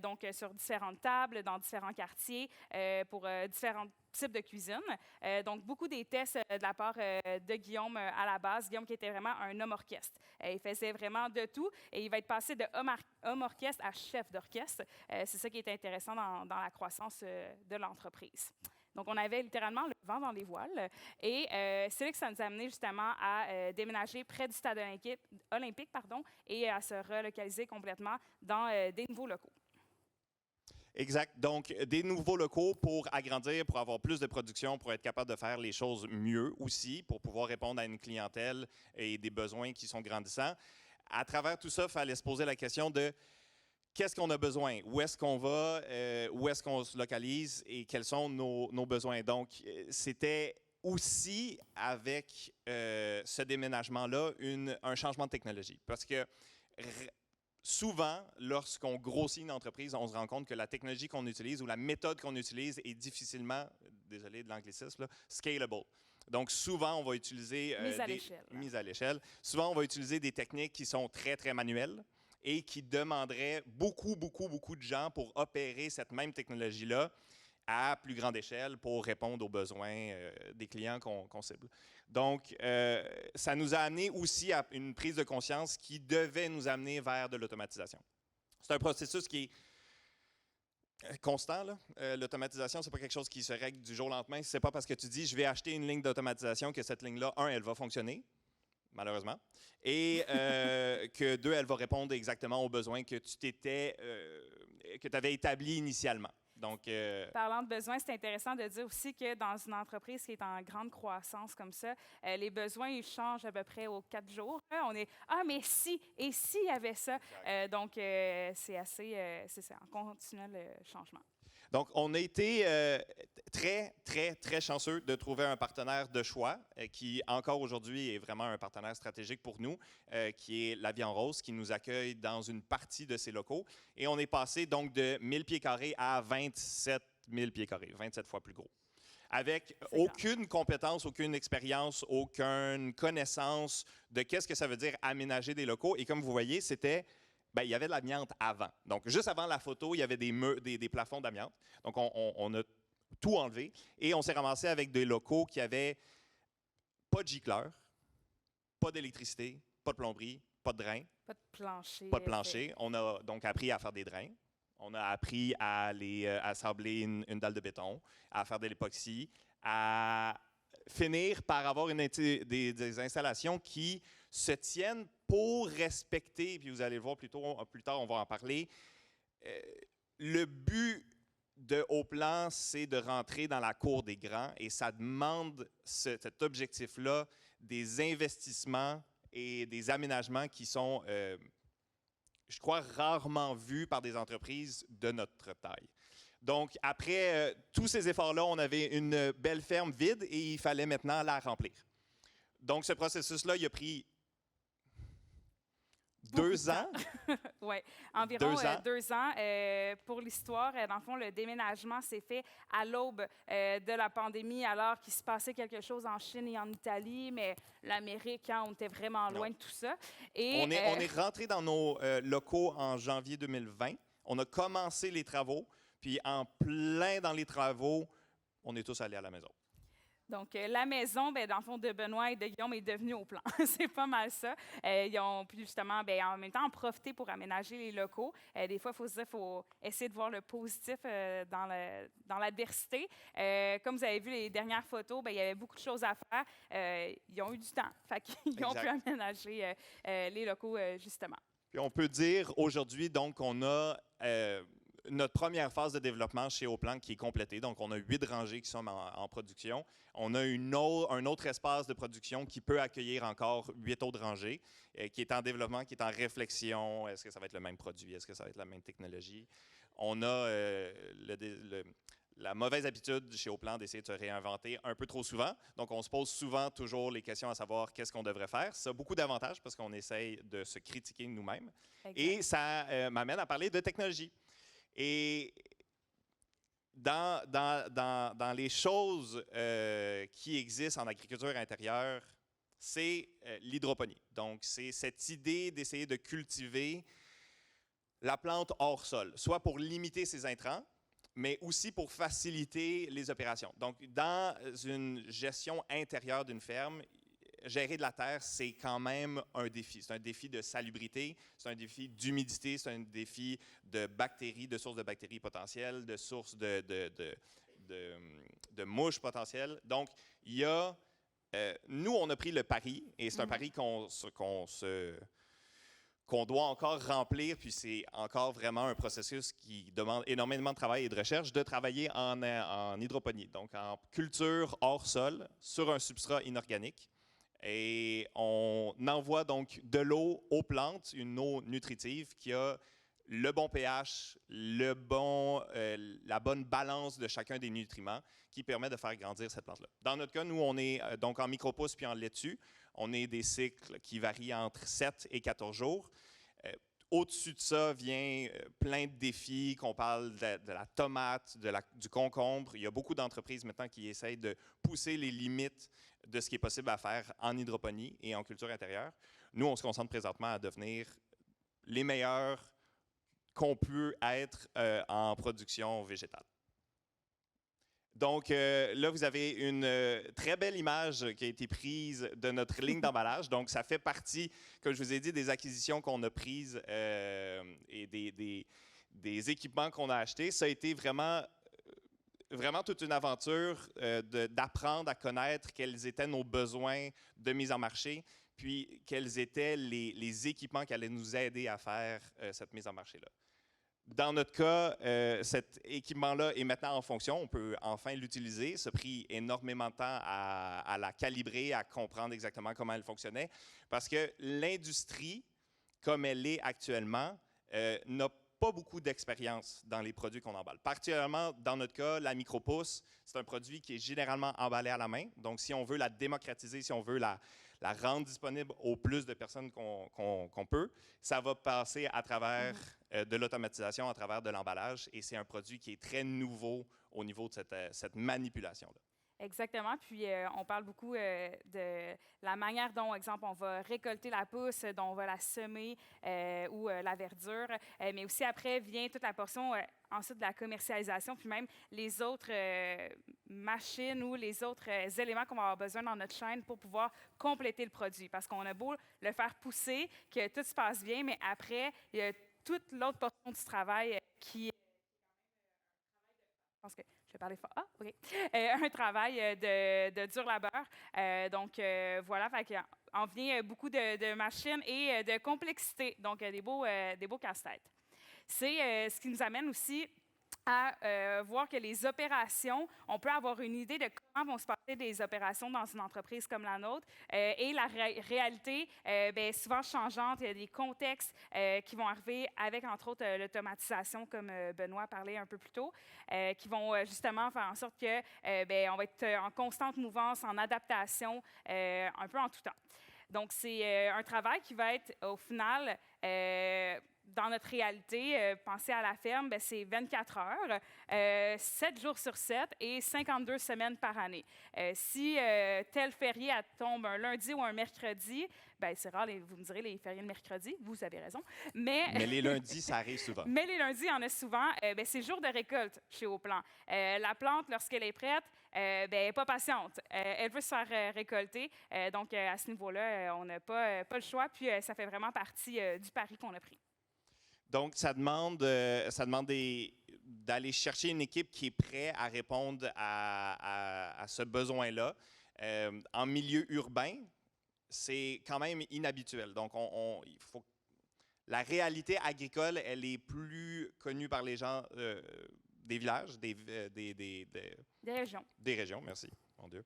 donc sur différentes tables, dans différents quartiers, pour différents types de cuisine. Donc, beaucoup des tests de la part de Guillaume à la base. Guillaume qui était vraiment un homme orchestre. Il faisait vraiment de tout et il va être passé de homme orchestre à chef d'orchestre. C'est ça qui est intéressant dans la croissance de l'entreprise. Donc, on avait littéralement le vent dans les voiles. Et c'est là que ça nous a amené justement à déménager près du stade olympique et à se relocaliser complètement dans des nouveaux locaux. Exact. Donc, des nouveaux locaux pour agrandir, pour avoir plus de production, pour être capable de faire les choses mieux aussi, pour pouvoir répondre à une clientèle et des besoins qui sont grandissants. À travers tout ça, il fallait se poser la question de qu'est-ce qu'on a besoin, où est-ce qu'on va, où est-ce qu'on se localise et quels sont nos besoins. Donc, c'était aussi avec ce déménagement-là un changement de technologie. Parce que souvent, lorsqu'on grossit une entreprise, on se rend compte que la technologie qu'on utilise ou la méthode qu'on utilise est difficilement, désolé de l'anglicisme, scalable. Donc, souvent, on va utiliser mise à l'échelle. Souvent, on va utiliser des techniques qui sont très, très manuelles et qui demanderaient beaucoup de gens pour opérer cette même technologie-là à plus grande échelle pour répondre aux besoins des clients qu'on cible. Donc, ça nous a amené aussi à une prise de conscience qui devait nous amener vers de l'automatisation. C'est un processus qui est constant. L'automatisation, ce n'est pas quelque chose qui se règle du jour au lendemain. Ce n'est pas parce que tu dis « je vais acheter une ligne d'automatisation » que cette ligne-là, elle va fonctionner, malheureusement, et que deux, elle va répondre exactement aux besoins que tu avais établis initialement. Donc, parlant de besoins, c'est intéressant de dire aussi que dans une entreprise qui est en grande croissance comme ça, les besoins ils changent à peu près aux 4 jours. On est « Ah, mais si, et s'il y avait ça? » Donc, c'est assez, c'est ça, en continuel changement. Donc, on a été très, très, très chanceux de trouver un partenaire de choix qui, encore aujourd'hui, est vraiment un partenaire stratégique pour nous, qui est La Vie en Rose, qui nous accueille dans une partie de ses locaux. Et on est passé donc de 1000 pieds carrés à 27 000 pieds carrés, 27 fois plus gros. Avec aucune compétence, aucune expérience, aucune connaissance de qu'est-ce que ça veut dire aménager des locaux. Et comme vous voyez, il y avait de l'amiante avant. Donc, juste avant la photo, il y avait des plafonds d'amiante. Donc, on a tout enlevé et on s'est ramassé avec des locaux qui n'avaient pas de gicleur, pas d'électricité, pas de plomberie, pas de drain. Pas de plancher. Pas de plancher. On a donc appris à faire des drains. On a appris à assembler une dalle de béton, à faire de l'époxy, à finir par avoir des installations qui se tiennent pour respecter, puis vous allez le voir plus tard, on va en parler. Le but de Haut-Plan, c'est de rentrer dans la cour des grands et ça demande cet objectif-là, des investissements et des aménagements qui sont, je crois, rarement vus par des entreprises de notre taille. Donc, après tous ces efforts-là, on avait une belle ferme vide et il fallait maintenant la remplir. Donc, ce processus-là, il a pris 2 ans. Oui, environ 2 ans. Pour l'histoire, dans le fond, le déménagement s'est fait à l'aube de la pandémie, alors qu'il se passait quelque chose en Chine et en Italie, mais l'Amérique, on était vraiment loin de tout ça. Et, on est rentré dans nos locaux en janvier 2020. On a commencé les travaux, puis en plein dans les travaux, on est tous allés à la maison. Donc, la maison, dans le fond, de Benoît et de Guillaume est devenue Haut-Plan. C'est pas mal ça. Ils ont pu justement, en même temps, en profiter pour aménager les locaux. Des fois, il faut essayer de voir le positif dans l'adversité. Comme vous avez vu les dernières photos, il y avait beaucoup de choses à faire. Ils ont eu du temps. Fait qu'ils ont pu aménager les locaux, justement. Puis on peut dire aujourd'hui, donc, qu'on a notre première phase de développement chez Haut-Plan qui est complétée. Donc, on a 8 rangées qui sont en production. On a un autre espace de production qui peut accueillir encore 8 autres rangées, qui est en développement, qui est en réflexion. Est-ce que ça va être le même produit? Est-ce que ça va être la même technologie? On a la mauvaise habitude chez Haut-Plan d'essayer de se réinventer un peu trop souvent. Donc, on se pose souvent toujours les questions à savoir qu'est-ce qu'on devrait faire. Ça a beaucoup d'avantages parce qu'on essaye de se critiquer nous-mêmes. Et ça m'amène à parler de technologie. Et dans les choses qui existent en agriculture intérieure, c'est l'hydroponie. Donc, c'est cette idée d'essayer de cultiver la plante hors sol, soit pour limiter ses intrants, mais aussi pour faciliter les opérations. Donc, dans une gestion intérieure d'une ferme, gérer de la terre, c'est quand même un défi. C'est un défi de salubrité, c'est un défi d'humidité, c'est un défi de bactéries, de sources de bactéries potentielles, de sources de mouches potentielles. Donc, il y a... nous, on a pris le pari, et c'est un pari qu'on doit encore remplir, puis c'est encore vraiment un processus qui demande énormément de travail et de recherche, de travailler en hydroponie, donc en culture hors sol, sur un substrat inorganique. Et on envoie donc de l'eau aux plantes, une eau nutritive qui a le bon pH, la bonne balance de chacun des nutriments qui permet de faire grandir cette plante-là. Dans notre cas, nous, on est donc en micro-pousses puis en laitue. On est des cycles qui varient entre 7 et 14 jours. Au-dessus de ça vient plein de défis, qu'on parle de la tomate, du concombre. Il y a beaucoup d'entreprises maintenant qui essayent de pousser les limites de ce qui est possible à faire en hydroponie et en culture intérieure. Nous, on se concentre présentement à devenir les meilleurs qu'on peut être en production végétale. Donc là, vous avez une très belle image qui a été prise de notre ligne d'emballage. Donc, ça fait partie, comme je vous ai dit, des acquisitions qu'on a prises et des équipements qu'on a achetés, ça a été vraiment toute une aventure d'apprendre à connaître quels étaient nos besoins de mise en marché, puis quels étaient les équipements qui allaient nous aider à faire cette mise en marché-là. Dans notre cas, cet équipement-là est maintenant en fonction. On peut enfin l'utiliser. Ça a pris énormément de temps à la calibrer, à comprendre exactement comment elle fonctionnait, parce que l'industrie, comme elle est actuellement, n'a pas beaucoup d'expérience dans les produits qu'on emballe. Particulièrement, dans notre cas, la micro-pousse, c'est un produit qui est généralement emballé à la main. Donc, si on veut la démocratiser, si on veut la rendre disponible au plus de personnes qu'on peut, ça va passer à travers de l'automatisation, à travers de l'emballage. Et c'est un produit qui est très nouveau au niveau de cette manipulation-là. Exactement. Puis, on parle beaucoup de la manière dont, exemple, on va récolter la pousse, dont on va la semer ou la verdure. Mais aussi, après, vient toute la portion ensuite de la commercialisation, puis même les autres machines ou les autres éléments qu'on va avoir besoin dans notre chaîne pour pouvoir compléter le produit. Parce qu'on a beau le faire pousser, que tout se passe bien, mais après, il y a toute l'autre portion du travail qui est... Je pense que je vais parler fort. Ah, OK. Un travail de dur labeur. Donc, voilà, on vient beaucoup de machines et de complexité. Donc, des beaux casse-têtes. C'est ce qui nous amène aussi à voir que les opérations, on peut avoir une idée de comment vont se passer des opérations dans une entreprise comme la nôtre. Et la réalité est souvent changeante. Il y a des contextes qui vont arriver avec, entre autres, l'automatisation, comme Benoît parlait un peu plus tôt, qui vont justement faire en sorte que on va être en constante mouvance, en adaptation, un peu en tout temps. Donc, c'est un travail qui va être, au final, dans notre réalité, pensez à la ferme, c'est 24 heures, 7 jours sur 7 et 52 semaines par année. Si tel férié tombe un lundi ou un mercredi, c'est rare, vous me direz, les fériés le mercredi, vous avez raison. Mais les lundis, ça arrive souvent. Mais les lundis, il y en a souvent. C'est jour de récolte chez Haut-Plan. La plante, lorsqu'elle est prête, elle n'est pas patiente. Elle veut se faire récolter. Donc, à ce niveau-là, on n'a pas le choix. Puis, ça fait vraiment partie du pari qu'on a pris. Donc, ça demande d'aller chercher une équipe qui est prête à répondre à ce besoin-là. En milieu urbain, c'est quand même inhabituel. Donc, il faut... La réalité agricole, elle est plus connue par les gens des villages, des régions. Des régions, merci, mon Dieu.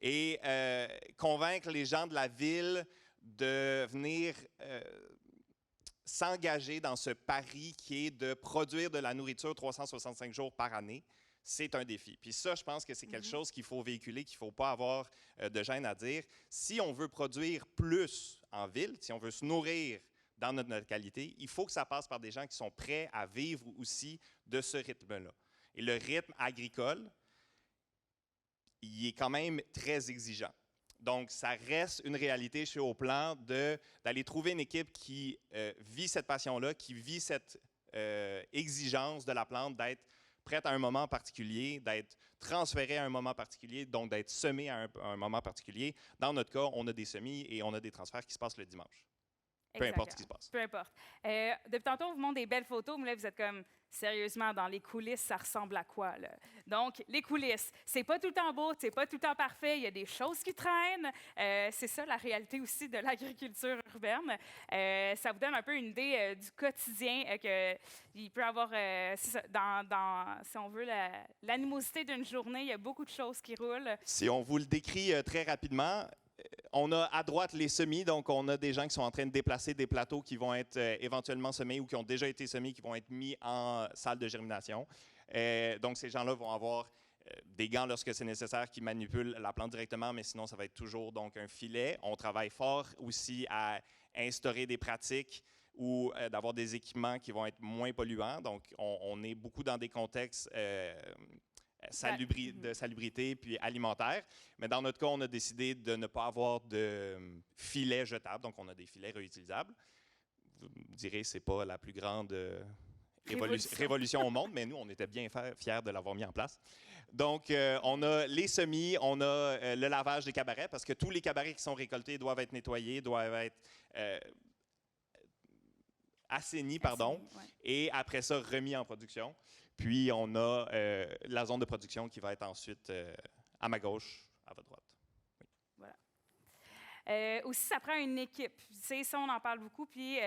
Et convaincre les gens de la ville de venir... s'engager dans ce pari qui est de produire de la nourriture 365 jours par année, c'est un défi. Puis ça, je pense que c'est quelque chose qu'il faut véhiculer, qu'il ne faut pas avoir de gêne à dire. Si on veut produire plus en ville, si on veut se nourrir dans notre localité, il faut que ça passe par des gens qui sont prêts à vivre aussi de ce rythme-là. Et le rythme agricole, il est quand même très exigeant. Donc, ça reste une réalité chez Haut-Plan d'aller trouver une équipe qui vit cette passion-là, qui vit cette exigence de la plante, d'être prête à un moment particulier, d'être transférée à un moment particulier, donc d'être semée à un moment particulier. Dans notre cas, on a des semis et on a des transferts qui se passent le dimanche. Peu importe ce qui se passe. Peu importe. Depuis tantôt, on vous montre des belles photos, mais là, vous êtes comme, sérieusement, dans les coulisses, ça ressemble à quoi, là? Donc, les coulisses, c'est pas tout le temps beau, c'est pas tout le temps parfait, il y a des choses qui traînent. C'est ça, la réalité aussi de l'agriculture urbaine. Ça vous donne un peu une idée du quotidien qu'il peut avoir, si on veut, l'animosité d'une journée. Il y a beaucoup de choses qui roulent. Si on vous le décrit très rapidement, on a à droite les semis, donc on a des gens qui sont en train de déplacer des plateaux qui vont être éventuellement semés ou qui ont déjà été semés, qui vont être mis en salle de germination. Donc ces gens-là vont avoir des gants lorsque c'est nécessaire qui manipulent la plante directement, mais sinon ça va être toujours donc un filet. On travaille fort aussi à instaurer des pratiques ou d'avoir des équipements qui vont être moins polluants. Donc on est beaucoup dans des contextes de salubrité puis alimentaire. Mais dans notre cas, on a décidé de ne pas avoir de filets jetables, donc on a des filets réutilisables. Vous me direz, c'est pas la plus grande révolution au monde, mais nous, on était bien fiers de l'avoir mis en place. Donc, on a les semis, on a le lavage des cabarets, parce que tous les cabarets qui sont récoltés doivent être nettoyés, doivent être assaini, pardon, ouais. et après ça, remis en production. Puis, on a la zone de production qui va être ensuite à ma gauche, à votre droite. Aussi, ça prend une équipe. Tu sais, ça, on en parle beaucoup. Puis,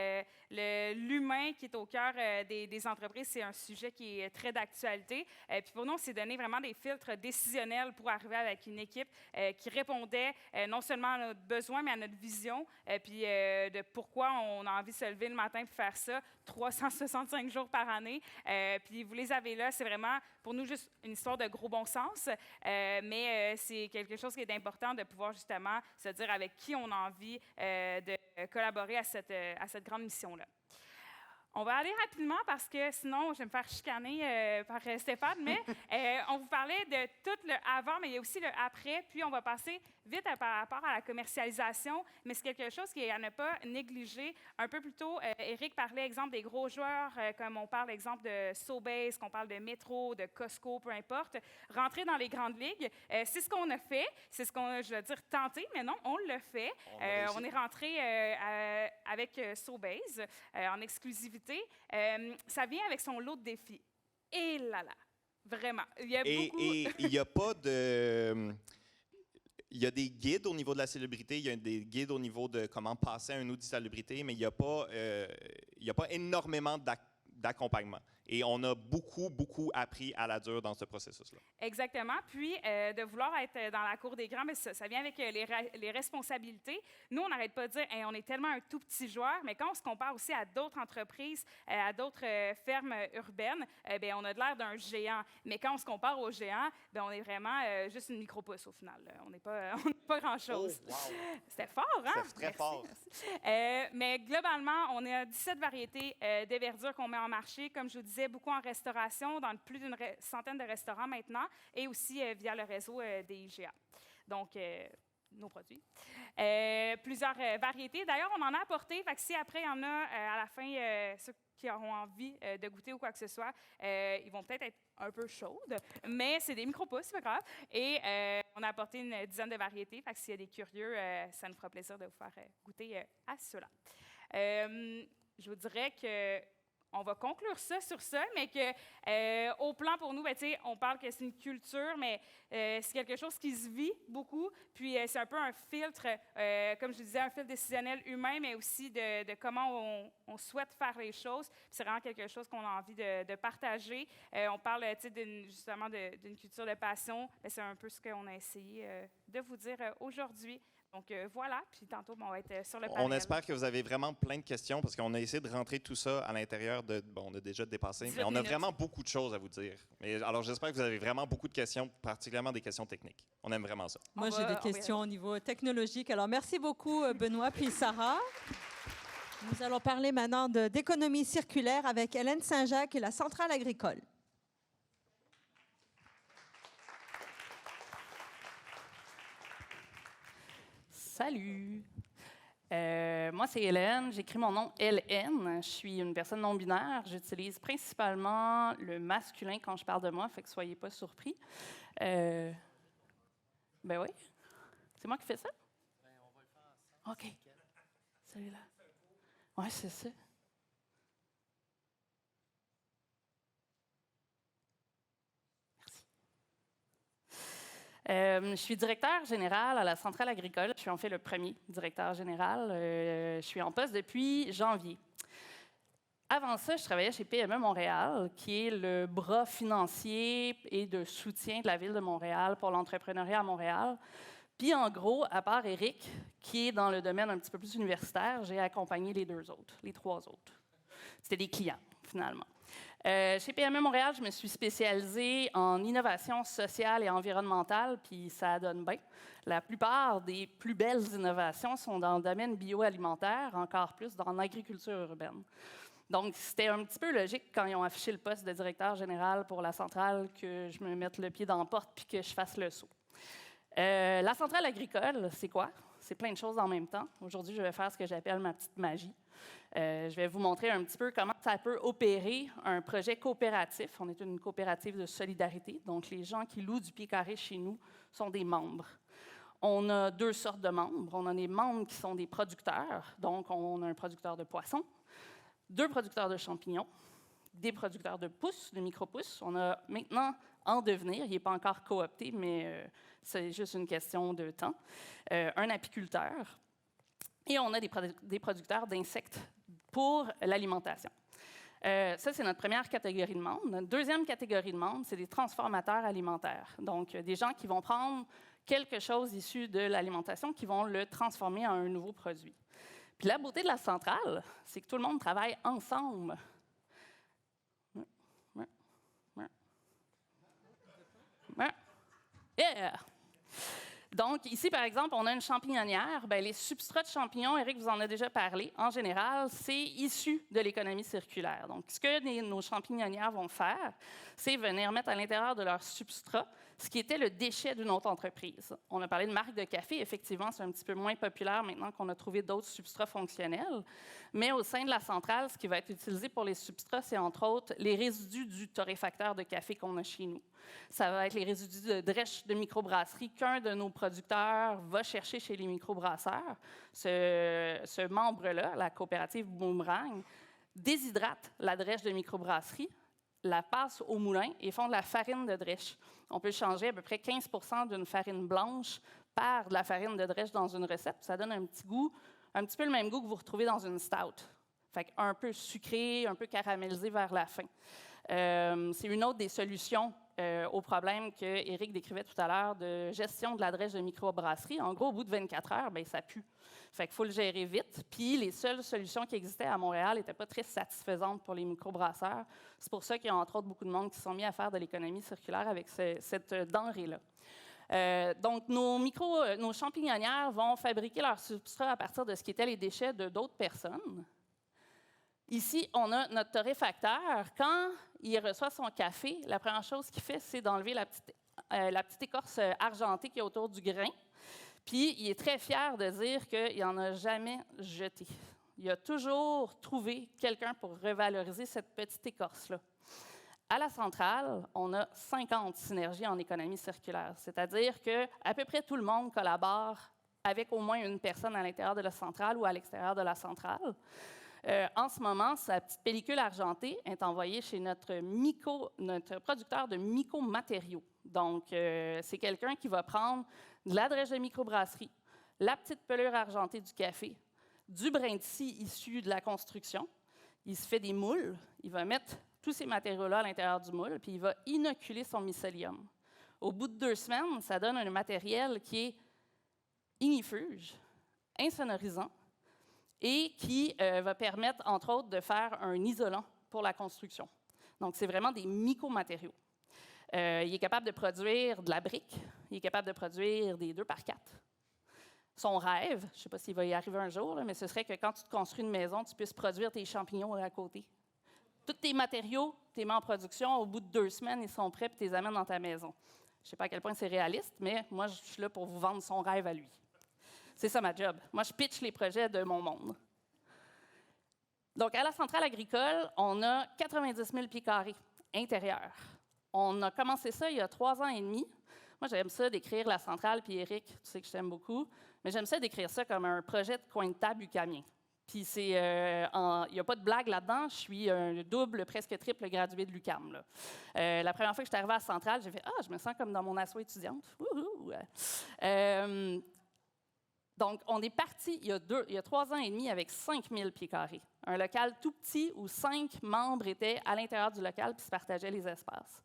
l'humain qui est au cœur des entreprises, c'est un sujet qui est très d'actualité. Puis, pour nous, c'est donner vraiment des filtres décisionnels pour arriver avec une équipe qui répondait non seulement à notre besoin, mais à notre vision. Puis, de pourquoi on a envie de se lever le matin pour faire ça 365 jours par année. Puis, vous les avez là. C'est vraiment, pour nous, juste une histoire de gros bon sens. Mais c'est quelque chose qui est important de pouvoir justement se dire avec qui on a envie de collaborer à cette grande mission-là. On va aller rapidement parce que sinon, je vais me faire chicaner par Stéphane, mais on vous parlait de tout le avant, mais il y a aussi le après, puis on va passer vite par rapport à la commercialisation, mais c'est quelque chose qui est à ne pas négliger. Un peu plus tôt, Éric parlait, exemple, des gros joueurs, comme on parle, exemple, de Sobeys, qu'on parle de Metro, de Costco, peu importe. Rentrer dans les grandes ligues, c'est ce qu'on a fait, c'est ce qu'on a, je veux dire, tenté, mais non, on le fait. On est rentré avec Sobeys en exclusivité. Ça vient avec son lot de défis. Et là là, vraiment. Il y a beaucoup... Et il n'y a pas de... Il y a des guides au niveau de la salubrité, il y a des guides au niveau de comment passer à un outil de salubrité, mais il n'y a pas énormément d'accompagnement. Et on a beaucoup appris à la dure dans ce processus-là. Exactement. Puis, de vouloir être dans la cour des grands, mais ça vient avec les responsabilités. Nous, on n'arrête pas de dire hey, on est tellement un tout petit joueur, mais quand on se compare aussi à d'autres entreprises, à d'autres fermes urbaines, bien, on a de l'air d'un géant. Mais quand on se compare aux géants, bien, on est vraiment juste une micro-pouce au final. On n'est pas grand-chose. Oh, wow. C'était fort, hein? C'était très fort. Mais globalement, on a 17 variétés de verdure qu'on met en marché. Comme je vous disais, beaucoup en restauration, dans plus d'une centaine de restaurants maintenant, et aussi via le réseau des IGA. Donc, nos produits. Plusieurs variétés. D'ailleurs, on en a apporté. Fait que si après, il y en a à la fin, ceux qui auront envie de goûter ou quoi que ce soit, ils vont peut-être être un peu chaudes, mais c'est des micro-pousses, c'est pas grave. Et on a apporté une dizaine de variétés. Fait que s'il y a des curieux, ça nous fera plaisir de vous faire goûter à cela. Je vous dirais que on va conclure ça sur ça, mais que au plan pour nous, ben, on parle que c'est une culture, mais c'est quelque chose qui se vit beaucoup. Puis c'est un peu un filtre, comme je disais, un filtre décisionnel humain, mais aussi de comment on souhaite faire les choses. Puis c'est vraiment quelque chose qu'on a envie de partager. On parle justement d'une culture de passion. C'est un peu ce qu'on a essayé de vous dire aujourd'hui. Donc voilà, puis tantôt, on va être sur le panel. On espère que vous avez vraiment plein de questions parce qu'on a essayé de rentrer tout ça à l'intérieur de... Bon, on a déjà dépassé, mais on a vraiment beaucoup de choses à vous dire. Alors, j'espère que vous avez vraiment beaucoup de questions, particulièrement des questions techniques. On aime vraiment ça. Moi, j'ai des questions au niveau technologique. Alors, merci beaucoup, Benoît puis Sarah. Nous allons parler maintenant d'économie circulaire avec Hélène Saint-Jacques et la Centrale agricole. Salut! Moi, c'est Hélène. J'écris mon nom LN. Je suis une personne non-binaire. J'utilise principalement le masculin quand je parle de moi, fait que soyez pas surpris. Ben oui. C'est moi qui fais ça? Ben, on va le faire ensemble. OK. Celui-là. Ouais, c'est ça. Je suis directeur général à la Centrale agricole. Je suis en fait le premier directeur général. Je suis en poste depuis janvier. Avant ça, je travaillais chez PME Montréal, qui est le bras financier et de soutien de la Ville de Montréal pour l'entrepreneuriat à Montréal. Puis en gros, à part Éric, qui est dans le domaine un petit peu plus universitaire, j'ai accompagné les trois autres. C'était des clients, finalement. Chez PME Montréal, je me suis spécialisée en innovation sociale et environnementale, puis ça donne bien. La plupart des plus belles innovations sont dans le domaine bioalimentaire, encore plus dans l'agriculture urbaine. Donc, c'était un petit peu logique quand ils ont affiché le poste de directeur général pour la centrale que je me mette le pied dans la porte puis que je fasse le saut. La centrale agricole, c'est quoi? C'est plein de choses en même temps. Aujourd'hui, je vais faire ce que j'appelle ma petite magie. Je vais vous montrer un petit peu comment ça peut opérer un projet coopératif. On est une coopérative de solidarité, donc les gens qui louent du pied carré chez nous sont des membres. On a deux sortes de membres. On a des membres qui sont des producteurs, donc on a un producteur de poissons, 2 producteurs de champignons, des producteurs de pousses, de micro-pousses. On a maintenant en devenir, il n'est pas encore coopté, mais c'est juste une question de temps, un apiculteur. Et on a des producteurs d'insectes pour l'alimentation. Ça, c'est notre première catégorie de monde. Notre deuxième catégorie de monde, c'est des transformateurs alimentaires. Donc, des gens qui vont prendre quelque chose issu de l'alimentation, qui vont le transformer en un nouveau produit. Puis la beauté de la centrale, c'est que tout le monde travaille ensemble. Yeah! Donc, ici, par exemple, on a une champignonnière. Bien, les substrats de champignons, Éric vous en a déjà parlé, en général, c'est issu de l'économie circulaire. Donc, ce que nos champignonnières vont faire, c'est venir mettre à l'intérieur de leur substrat ce qui était le déchet d'une autre entreprise. On a parlé de marque de café. Effectivement, c'est un petit peu moins populaire maintenant qu'on a trouvé d'autres substrats fonctionnels. Mais au sein de la centrale, ce qui va être utilisé pour les substrats, c'est entre autres les résidus du torréfacteur de café qu'on a chez nous. Ça va être les résidus de drèche de microbrasserie qu'un de nos producteurs va chercher chez les microbrasseurs. Ce membre-là, la coopérative Boomerang, déshydrate la drèche de microbrasserie, la passe au moulin et font de la farine de drèche. On peut changer à peu près 15 % d'une farine blanche par de la farine de drèche dans une recette. Ça donne un petit goût, un petit peu le même goût que vous retrouvez dans une stout. Fait un peu sucré, un peu caramélisé vers la fin. C'est une autre des solutions au problème que Éric décrivait tout à l'heure de gestion de la drèche de microbrasserie. En gros, au bout de 24 heures, bien, ça pue. Fait qu'il faut le gérer vite. Puis les seules solutions qui existaient à Montréal n'étaient pas très satisfaisantes pour les microbrasseurs. C'est pour ça qu'il y a entre autres beaucoup de monde qui se sont mis à faire de l'économie circulaire avec cette denrée-là. Donc, nos champignonnières vont fabriquer leur substrat à partir de ce qui étaient les déchets de d'autres personnes. Ici, on a notre torréfacteur. Quand il reçoit son café, la première chose qu'il fait, c'est d'enlever la petite écorce argentée qui est autour du grain. Puis, il est très fier de dire qu'il n'en a jamais jeté. Il a toujours trouvé quelqu'un pour revaloriser cette petite écorce-là. À la centrale, on a 50 synergies en économie circulaire, c'est-à-dire qu'à peu près tout le monde collabore avec au moins une personne à l'intérieur de la centrale ou à l'extérieur de la centrale. En ce moment, sa petite pellicule argentée est envoyée chez notre producteur de mycomatériaux. Donc, c'est quelqu'un qui va prendre de la drèche de microbrasserie, la petite pelure argentée du café, du brin de scie issu de la construction. Il se fait des moules. Il va mettre tous ces matériaux-là à l'intérieur du moule, puis il va inoculer son mycélium. Au bout de 2 semaines, ça donne un matériel qui est ignifuge, insonorisant, et qui va permettre, entre autres, de faire un isolant pour la construction. Donc, c'est vraiment des mycomatériaux. Il est capable de produire de la brique, il est capable de produire des 2x4. Son rêve, je ne sais pas s'il va y arriver un jour, là, mais ce serait que quand tu te construis une maison, tu puisses produire tes champignons à côté. Tous tes matériaux, tu les mets en production, au bout de 2 semaines, ils sont prêts et tu les amènes dans ta maison. Je ne sais pas à quel point c'est réaliste, mais moi, je suis là pour vous vendre son rêve à lui. C'est ça ma job. Moi, je pitch les projets de mon monde. Donc, à la centrale agricole, on a 90 000 pieds carrés intérieurs. On a commencé ça il y a 3 ans et demi. Moi, j'aime ça décrire la centrale, puis Éric, tu sais que je t'aime beaucoup, mais j'aime ça décrire ça comme un projet de coin de table UQAMien. Puis il n'y a pas de blague là-dedans, je suis un double, presque triple gradué de l'UQAM. La première fois que je suis arrivée à la centrale, j'ai fait « Ah, je me sens comme dans mon asso étudiante. » Donc, on est parti il y a 3 ans et demi avec 5 000 pieds carrés. Un local tout petit où 5 membres étaient à l'intérieur du local puis se partageaient les espaces.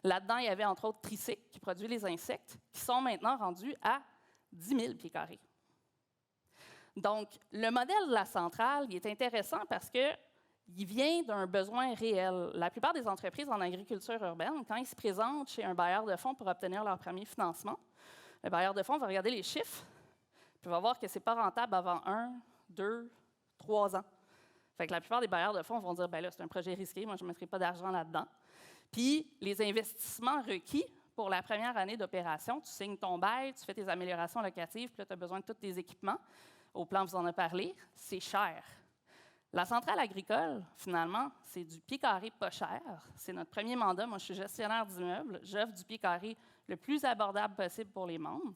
Là-dedans, il y avait entre autres Tricyc qui produit les insectes, qui sont maintenant rendus à 10 000 pieds carrés. Donc, le modèle de la centrale, il est intéressant parce qu'il vient d'un besoin réel. La plupart des entreprises en agriculture urbaine, quand ils se présentent chez un bailleur de fonds pour obtenir leur premier financement, le bailleur de fonds va regarder les chiffres, puis va voir que ce n'est pas rentable avant 1, 2, 3 ans. Fait que la plupart des bailleurs de fonds vont dire, bien là, c'est un projet risqué, moi, je ne mettrai pas d'argent là-dedans. Puis, les investissements requis pour la première année d'opération, tu signes ton bail, tu fais tes améliorations locatives, puis là, tu as besoin de tous tes équipements. Au plan, vous en a parlé, c'est cher. La centrale agricole, finalement, c'est du pied carré pas cher. C'est notre premier mandat. Moi, je suis gestionnaire d'immeubles. J'offre du pied carré le plus abordable possible pour les membres.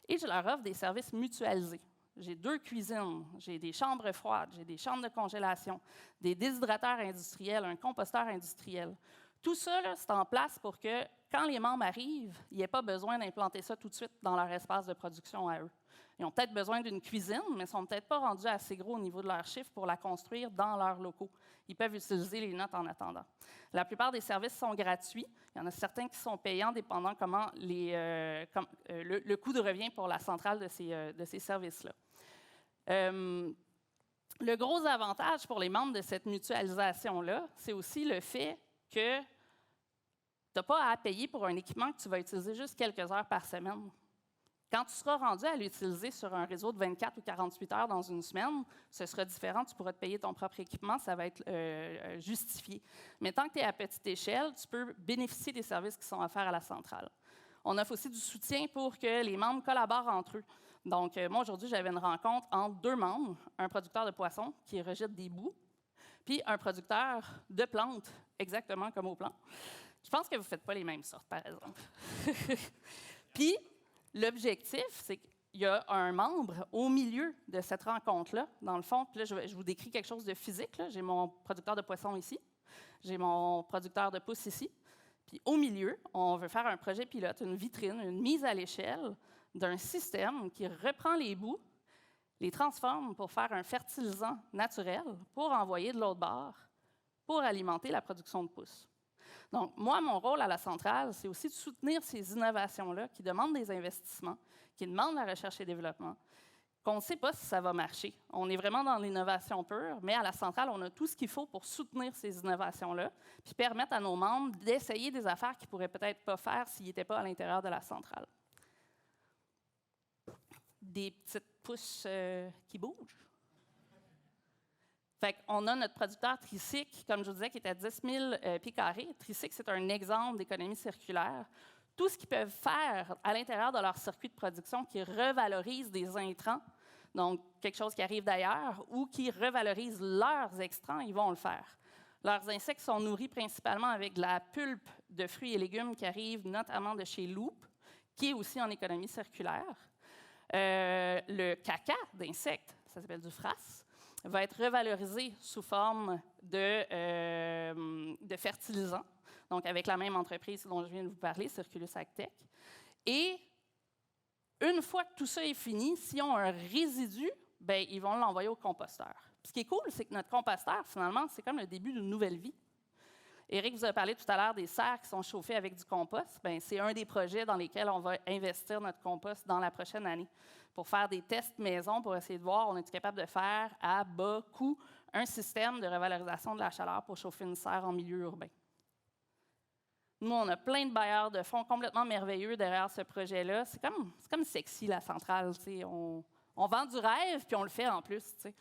Et je leur offre des services mutualisés. j'ai 2 cuisines, j'ai des chambres froides, j'ai des chambres de congélation, des déshydrateurs industriels, un composteur industriel. Tout ça, c'est en place pour que, quand les membres arrivent, il n'y ait pas besoin d'implanter ça tout de suite dans leur espace de production à eux. Ils ont peut-être besoin d'une cuisine, mais ils ne sont peut-être pas rendus assez gros au niveau de leur chiffre pour la construire dans leurs locaux. Ils peuvent utiliser les notes en attendant. La plupart des services sont gratuits. Il y en a certains qui sont payants, dépendant comment le coût de revient pour la centrale de ces services-là. Le gros avantage pour les membres de cette mutualisation-là, c'est aussi le fait que tu n'as pas à payer pour un équipement que tu vas utiliser juste quelques heures par semaine. Quand tu seras rendu à l'utiliser sur un réseau de 24 ou 48 heures dans une semaine, ce sera différent. Tu pourras te payer ton propre équipement, ça va être justifié. Mais tant que tu es à petite échelle, tu peux bénéficier des services qui sont offerts à la centrale. On offre aussi du soutien pour que les membres collaborent entre eux. Donc, moi, aujourd'hui, j'avais une rencontre entre 2 membres, un producteur de poissons qui rejette des boues, puis un producteur de plantes, exactement comme au plan. Je pense que vous ne faites pas les mêmes sortes, par exemple. Puis, l'objectif, c'est qu'il y a un membre au milieu de cette rencontre-là, dans le fond. Puis là, je vous décris quelque chose de physique. J'ai mon producteur de poissons ici, j'ai mon producteur de pousses ici. Puis au milieu, on veut faire un projet pilote, une vitrine, une mise à l'échelle d'un système qui reprend les boues, les transforme pour faire un fertilisant naturel, pour envoyer de l'autre bord, pour alimenter la production de pousses. Donc, moi, mon rôle à la centrale, c'est aussi de soutenir ces innovations-là qui demandent des investissements, qui demandent la recherche et développement, qu'on ne sait pas si ça va marcher. On est vraiment dans l'innovation pure, mais à la centrale, on a tout ce qu'il faut pour soutenir ces innovations-là, puis permettre à nos membres d'essayer des affaires qu'ils ne pourraient peut-être pas faire s'ils n'étaient pas à l'intérieur de la centrale. Des petites pousses qui bougent. Fait qu'on a notre producteur Tricycle, comme je vous disais, qui est à 10 000 pieds carrés. Tricycle, c'est un exemple d'économie circulaire. Tout ce qu'ils peuvent faire à l'intérieur de leur circuit de production qui revalorise des intrants, donc quelque chose qui arrive d'ailleurs, ou qui revalorise leurs extrants, ils vont le faire. Leurs insectes sont nourris principalement avec de la pulpe de fruits et légumes qui arrivent notamment de chez Loop, qui est aussi en économie circulaire. Le caca d'insectes, ça s'appelle du frasse, va être revalorisé sous forme de fertilisant, donc avec la même entreprise dont je viens de vous parler, Circulus Agtech. Et une fois que tout ça est fini, s'ils ont un résidu, bien, ils vont l'envoyer au composteur. Puis ce qui est cool, c'est que notre composteur, finalement, c'est comme le début d'une nouvelle vie. Éric vous a parlé tout à l'heure des serres qui sont chauffées avec du compost. Bien, c'est un des projets dans lesquels on va investir notre compost dans la prochaine année pour faire des tests maison, pour essayer de voir on est capable de faire à bas coût un système de revalorisation de la chaleur pour chauffer une serre en milieu urbain. Nous, on a plein de bailleurs de fonds complètement merveilleux derrière ce projet-là. C'est comme sexy, la centrale. On vend du rêve, puis on le fait en plus. T'sais.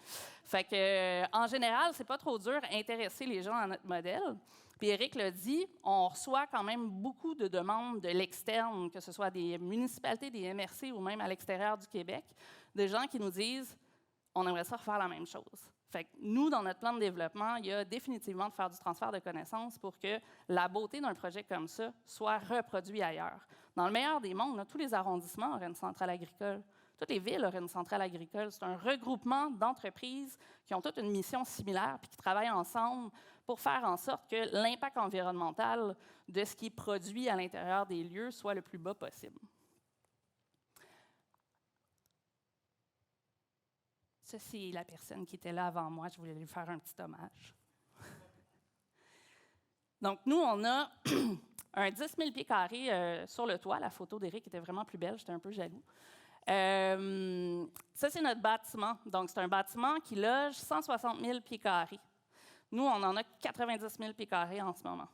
Fait que, en général, c'est pas trop dur d'intéresser les gens à notre modèle. Puis Éric l'a dit, on reçoit quand même beaucoup de demandes de l'externe, que ce soit des municipalités, des MRC ou même à l'extérieur du Québec, de gens qui nous disent « on aimerait ça refaire la même chose ». Fait que nous, dans notre plan de développement, il y a définitivement de faire du transfert de connaissances pour que la beauté d'un projet comme ça soit reproduit ailleurs. Dans le meilleur des mondes, là, tous les arrondissements auraient une centrale agricole. Toutes les villes auraient une centrale agricole. C'est un regroupement d'entreprises qui ont toutes une mission similaire puis qui travaillent ensemble pour faire en sorte que l'impact environnemental de ce qui est produit à l'intérieur des lieux soit le plus bas possible. Ça, c'est la personne qui était là avant moi. Je voulais lui faire un petit hommage. Donc, nous, on a un 10 000 pieds carrés sur le toit. La photo d'Éric était vraiment plus belle. J'étais un peu jaloux. Ça, c'est notre bâtiment. Donc, c'est un bâtiment qui loge 160 000 pieds carrés. Nous, on en a 90 000 pieds carrés en ce moment.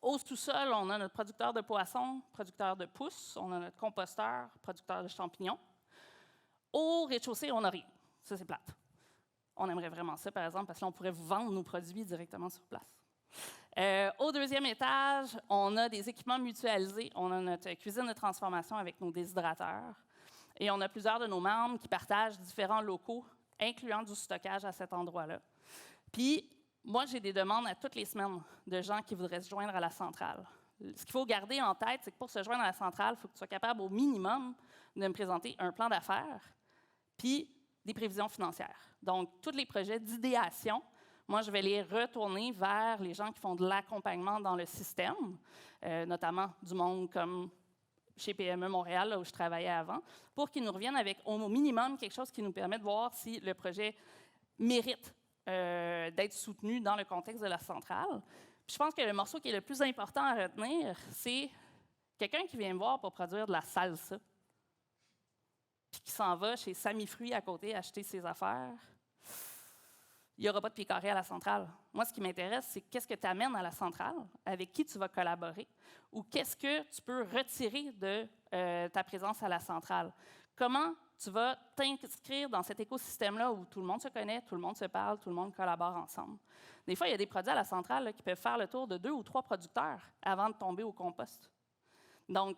Au sous-sol, on a notre producteur de poissons, producteur de pousses, on a notre composteur, producteur de champignons. Au rez-de-chaussée, on n'a rien. Ça, c'est plate. On aimerait vraiment ça, par exemple, parce que là, on pourrait vous vendre nos produits directement sur place. Au deuxième étage, on a des équipements mutualisés. On a notre cuisine de transformation avec nos déshydrateurs. Et on a plusieurs de nos membres qui partagent différents locaux, incluant du stockage à cet endroit-là. Puis, moi, j'ai des demandes à toutes les semaines de gens qui voudraient se joindre à la centrale. Ce qu'il faut garder en tête, c'est que pour se joindre à la centrale, il faut que tu sois capable au minimum de me présenter un plan d'affaires, puis des prévisions financières. Donc, tous les projets d'idéation, moi, je vais les retourner vers les gens qui font de l'accompagnement dans le système, notamment du monde comme chez PME Montréal, là où je travaillais avant, pour qu'ils nous reviennent avec au minimum quelque chose qui nous permet de voir si le projet mérite d'être soutenu dans le contexte de la centrale. Puis je pense que le morceau qui est le plus important à retenir, c'est quelqu'un qui vient me voir pour produire de la salsa, puis qui s'en va chez Samy Fruits à côté acheter ses affaires. Il n'y aura pas de pied carré à la centrale. Moi, ce qui m'intéresse, c'est qu'est-ce que tu amènes à la centrale, avec qui tu vas collaborer, ou qu'est-ce que tu peux retirer de ta présence à la centrale. Comment tu vas t'inscrire dans cet écosystème-là où tout le monde se connaît, tout le monde se parle, tout le monde collabore ensemble. Des fois, il y a des produits à la centrale là, qui peuvent faire le tour de 2 ou 3 producteurs avant de tomber au compost. Donc,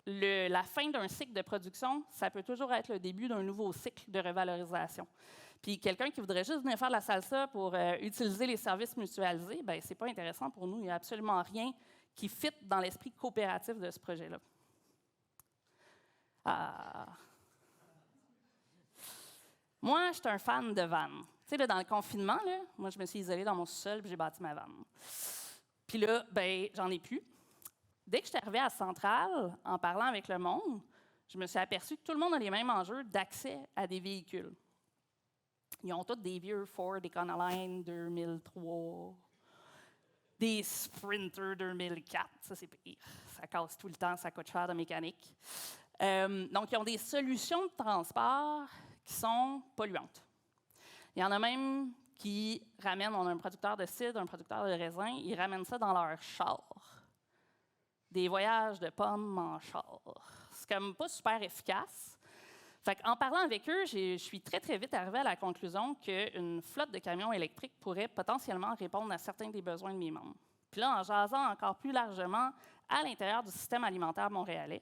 la fin d'un cycle de production, ça peut toujours être le début d'un nouveau cycle de revalorisation. Puis quelqu'un qui voudrait juste venir faire de la salsa pour utiliser les services mutualisés, bien, ce n'est pas intéressant pour nous. Il n'y a absolument rien qui fit dans l'esprit coopératif de ce projet-là. Moi, je suis un fan de vannes. Tu sais, là, dans le confinement, là, moi, je me suis isolée dans mon sous-sol et j'ai bâti ma vanne. Puis là, ben, j'en ai plus. Dès que je suis arrivée à la centrale, en parlant avec le monde, je me suis aperçue que tout le monde a les mêmes enjeux d'accès à des véhicules. Ils ont tous des vieux Ford Econoline 2003, des Sprinter 2004. Ça, c'est pire. Ça casse tout le temps, ça coûte cher de mécanique. Donc, ils ont des solutions de transport qui sont polluantes. Il y en a même qui ramènent, on a un producteur de cidre, un producteur de raisin, ils ramènent ça dans leur char. Des voyages de pommes en char. C'est comme pas super efficace. Fait en parlant avec eux, je suis très, très vite arrivée à la conclusion qu'une flotte de camions électriques pourrait potentiellement répondre à certains des besoins de mes membres. Puis là, en jasant encore plus largement à l'intérieur du système alimentaire montréalais,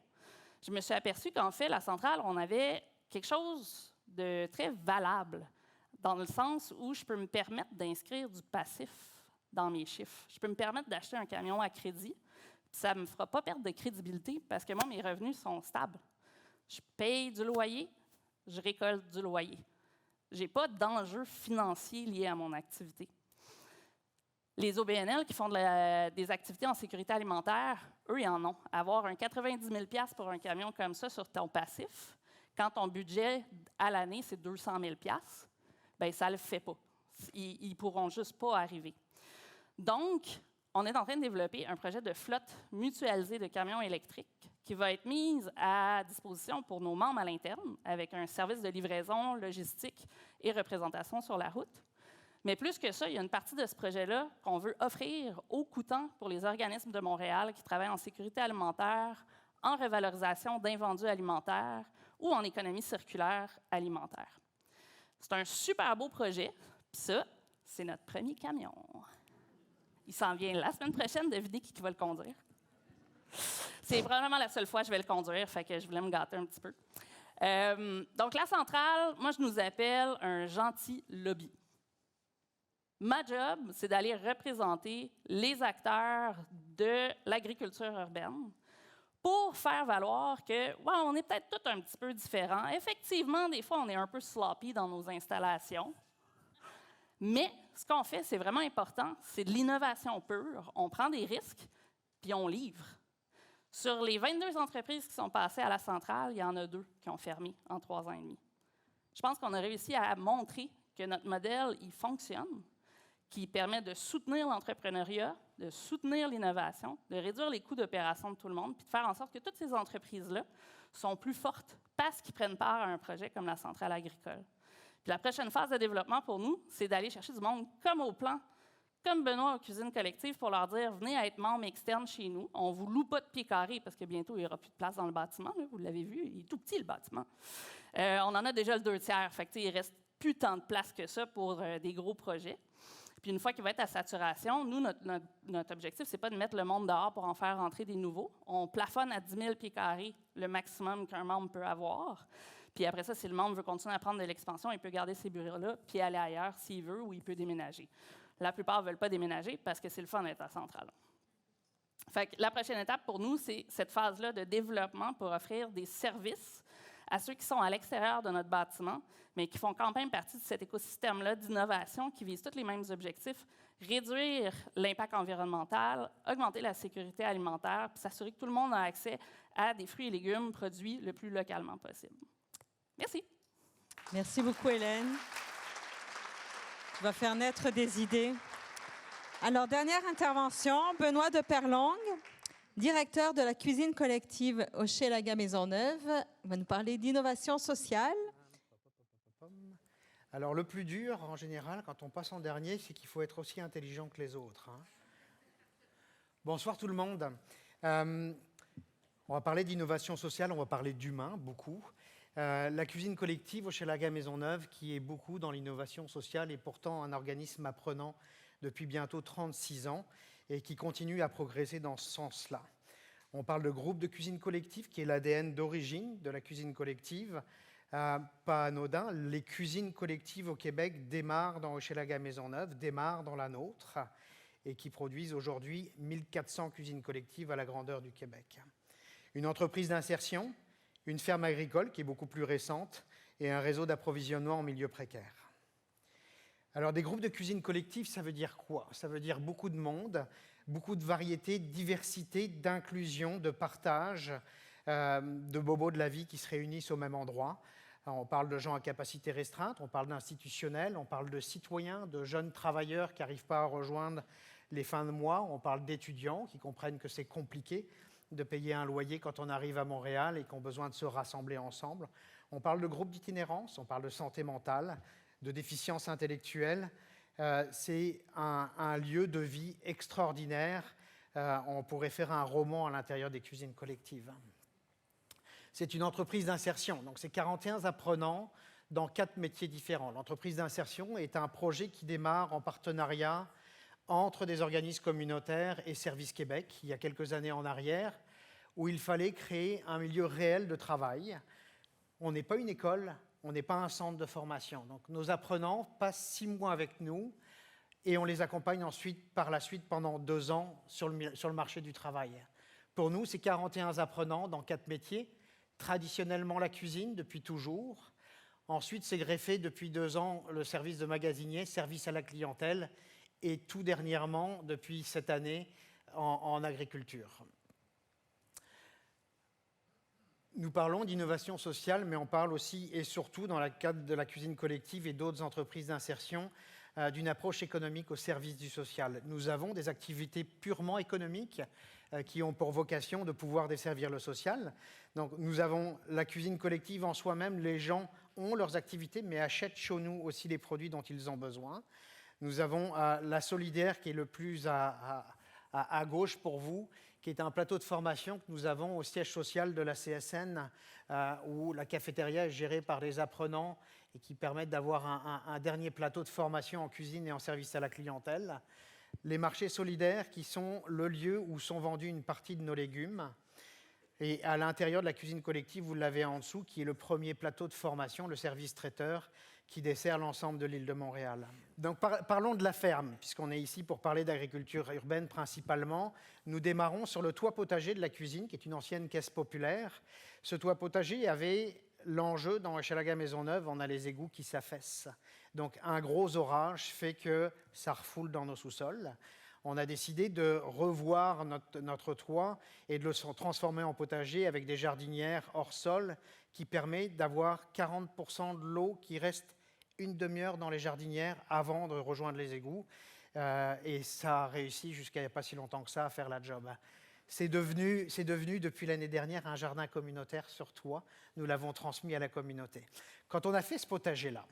je me suis aperçue qu'en fait, la centrale, on avait quelque chose de très valable, dans le sens où je peux me permettre d'inscrire du passif dans mes chiffres. Je peux me permettre d'acheter un camion à crédit, puis ça ne me fera pas perdre de crédibilité parce que moi, mes revenus sont stables. Je paye du loyer, je récolte du loyer. Je n'ai pas d'enjeu financier lié à mon activité. Les OBNL qui font des activités en sécurité alimentaire, eux, ils en ont. Avoir un 90 000 $ pour un camion comme ça sur ton passif, quand ton budget à l'année, c'est 200 000 $, bien, ça ne le fait pas. Ils ne pourront juste pas arriver. Donc, on est en train de développer un projet de flotte mutualisée de camions électriques qui va être mise à disposition pour nos membres à l'interne avec un service de livraison, logistique et représentation sur la route. Mais plus que ça, il y a une partie de ce projet-là qu'on veut offrir au coûtant pour les organismes de Montréal qui travaillent en sécurité alimentaire, en revalorisation d'invendus alimentaires ou en économie circulaire alimentaire. C'est un super beau projet, puis ça, c'est notre premier camion. Il s'en vient la semaine prochaine, devinez qui va le conduire. C'est probablement la seule fois que je vais le conduire, fait que je voulais me gâter un petit peu. Donc, la centrale, moi, je nous appelle un gentil lobby. Ma job, c'est d'aller représenter les acteurs de l'agriculture urbaine pour faire valoir que, ouais, on est peut-être tous un petit peu différents. Effectivement, des fois, on est un peu sloppy dans nos installations. Mais ce qu'on fait, c'est vraiment important, c'est de l'innovation pure. On prend des risques, puis on livre. Sur les 22 entreprises qui sont passées à la centrale, il y en a 2 qui ont fermé en 3 ans et demi. Je pense qu'on a réussi à montrer que notre modèle, il fonctionne, qui permet de soutenir l'entrepreneuriat, de soutenir l'innovation, de réduire les coûts d'opération de tout le monde, puis de faire en sorte que toutes ces entreprises-là sont plus fortes parce qu'ils prennent part à un projet comme la centrale agricole. Puis la prochaine phase de développement pour nous, c'est d'aller chercher du monde comme au plan, comme Benoît aux Cuisines Collectives, pour leur dire « Venez être membre externe chez nous. On ne vous loue pas de pieds carrés parce que bientôt, il n'y aura plus de place dans le bâtiment. Là, vous l'avez vu, il est tout petit, le bâtiment. On en a déjà le 2/3. Fait que, il ne reste plus tant de place que ça pour des gros projets. Puis une fois qu'il va être à saturation, nous, notre objectif, ce n'est pas de mettre le monde dehors pour en faire rentrer des nouveaux. On plafonne à 10 000 pieds carrés le maximum qu'un membre peut avoir. Puis après ça, si le membre veut continuer à prendre de l'expansion, il peut garder ces bureaux-là puis aller ailleurs s'il veut ou il peut déménager. La plupart ne veulent pas déménager parce que c'est le fun d'être à la centrale. Fait que la prochaine étape pour nous, c'est cette phase-là de développement pour offrir des services à ceux qui sont à l'extérieur de notre bâtiment, mais qui font quand même partie de cet écosystème-là d'innovation qui vise tous les mêmes objectifs, réduire l'impact environnemental, augmenter la sécurité alimentaire, puis s'assurer que tout le monde a accès à des fruits et légumes produits le plus localement possible. Merci. Merci beaucoup, Hélène. Tu vas faire naître des idées. Alors, dernière intervention, Benoît de Perlongue, directeur de la cuisine collective au Hochelaga Maisonneuve, va nous parler d'innovation sociale. Alors, le plus dur, en général, quand on passe en dernier, c'est qu'il faut être aussi intelligent que les autres. Bonsoir tout le monde. On va parler d'innovation sociale, on va parler d'humain, beaucoup. La cuisine collective au Hochelaga Maisonneuve, qui est beaucoup dans l'innovation sociale, est pourtant un organisme apprenant depuis bientôt 36 ans et qui continue à progresser dans ce sens-là. On parle de groupe de cuisine collective, qui est l'ADN d'origine de la cuisine collective. Pas anodin, les cuisines collectives au Québec démarrent dans Hochelaga Maisonneuve, démarrent dans la nôtre, et qui produisent aujourd'hui 1400 cuisines collectives à la grandeur du Québec. Une entreprise d'insertion, une ferme agricole qui est beaucoup plus récente, et un réseau d'approvisionnement en milieu précaire. Alors, des groupes de cuisine collective, ça veut dire quoi? Ça veut dire beaucoup de monde, beaucoup de variété, de diversité, d'inclusion, de partage, de bobos de la vie qui se réunissent au même endroit. Alors, on parle de gens à capacité restreinte, on parle d'institutionnels, on parle de citoyens, de jeunes travailleurs qui n'arrivent pas à rejoindre les fins de mois, on parle d'étudiants qui comprennent que c'est compliqué de payer un loyer quand on arrive à Montréal et qui ont besoin de se rassembler ensemble. On parle de groupes d'itinérance, on parle de santé mentale, de déficience intellectuelle. C'est un lieu de vie extraordinaire. On pourrait faire un roman à l'intérieur des cuisines collectives. C'est une entreprise d'insertion, donc c'est 41 apprenants dans 4 métiers différents. L'entreprise d'insertion est un projet qui démarre en partenariat entre des organismes communautaires et Service Québec, il y a quelques années en arrière, où il fallait créer un milieu réel de travail. On n'est pas une école, on n'est pas un centre de formation. Donc nos apprenants passent 6 mois avec nous et on les accompagne ensuite, par la suite, pendant 2 ans sur le marché du travail. Pour nous, c'est 41 apprenants dans 4 métiers. Traditionnellement la cuisine, depuis toujours. Ensuite, c'est greffé depuis 2 ans le service de magasinier, service à la clientèle, et tout dernièrement, depuis cette année, en agriculture. Nous parlons d'innovation sociale, mais on parle aussi et surtout, dans le cadre de la cuisine collective et d'autres entreprises d'insertion, d'une approche économique au service du social. Nous avons des activités purement économiques qui ont pour vocation de pouvoir desservir le social. Donc, nous avons la cuisine collective en soi-même. Les gens ont leurs activités, mais achètent chez nous aussi les produits dont ils ont besoin. Nous avons la Solidaire, qui est le plus à gauche pour vous, qui est un plateau de formation que nous avons au siège social de la CSN, où la cafétéria est gérée par des apprenants et qui permettent d'avoir un dernier plateau de formation en cuisine et en service à la clientèle. Les marchés solidaires, qui sont le lieu où sont vendus une partie de nos légumes. Et à l'intérieur de la cuisine collective, vous l'avez en dessous, qui est le premier plateau de formation, le service traiteur, qui dessert l'ensemble de l'île de Montréal. Donc parlons de la ferme, puisqu'on est ici pour parler d'agriculture urbaine principalement. Nous démarrons sur le toit potager de la cuisine, qui est une ancienne caisse populaire. Ce toit potager avait l'enjeu, dans Hochelaga Maisonneuve, on a les égouts qui s'affaissent. Donc un gros orage fait que ça refoule dans nos sous-sols. On a décidé de revoir notre toit et de le transformer en potager avec des jardinières hors sol qui permet d'avoir 40% de l'eau qui reste une demi-heure dans les jardinières avant de rejoindre les égouts. Et ça a réussi jusqu'à il n'y a pas si longtemps que ça à faire la job. C'est devenu depuis l'année dernière un jardin communautaire sur toit. Nous l'avons transmis à la communauté. Quand on a fait ce potager-là,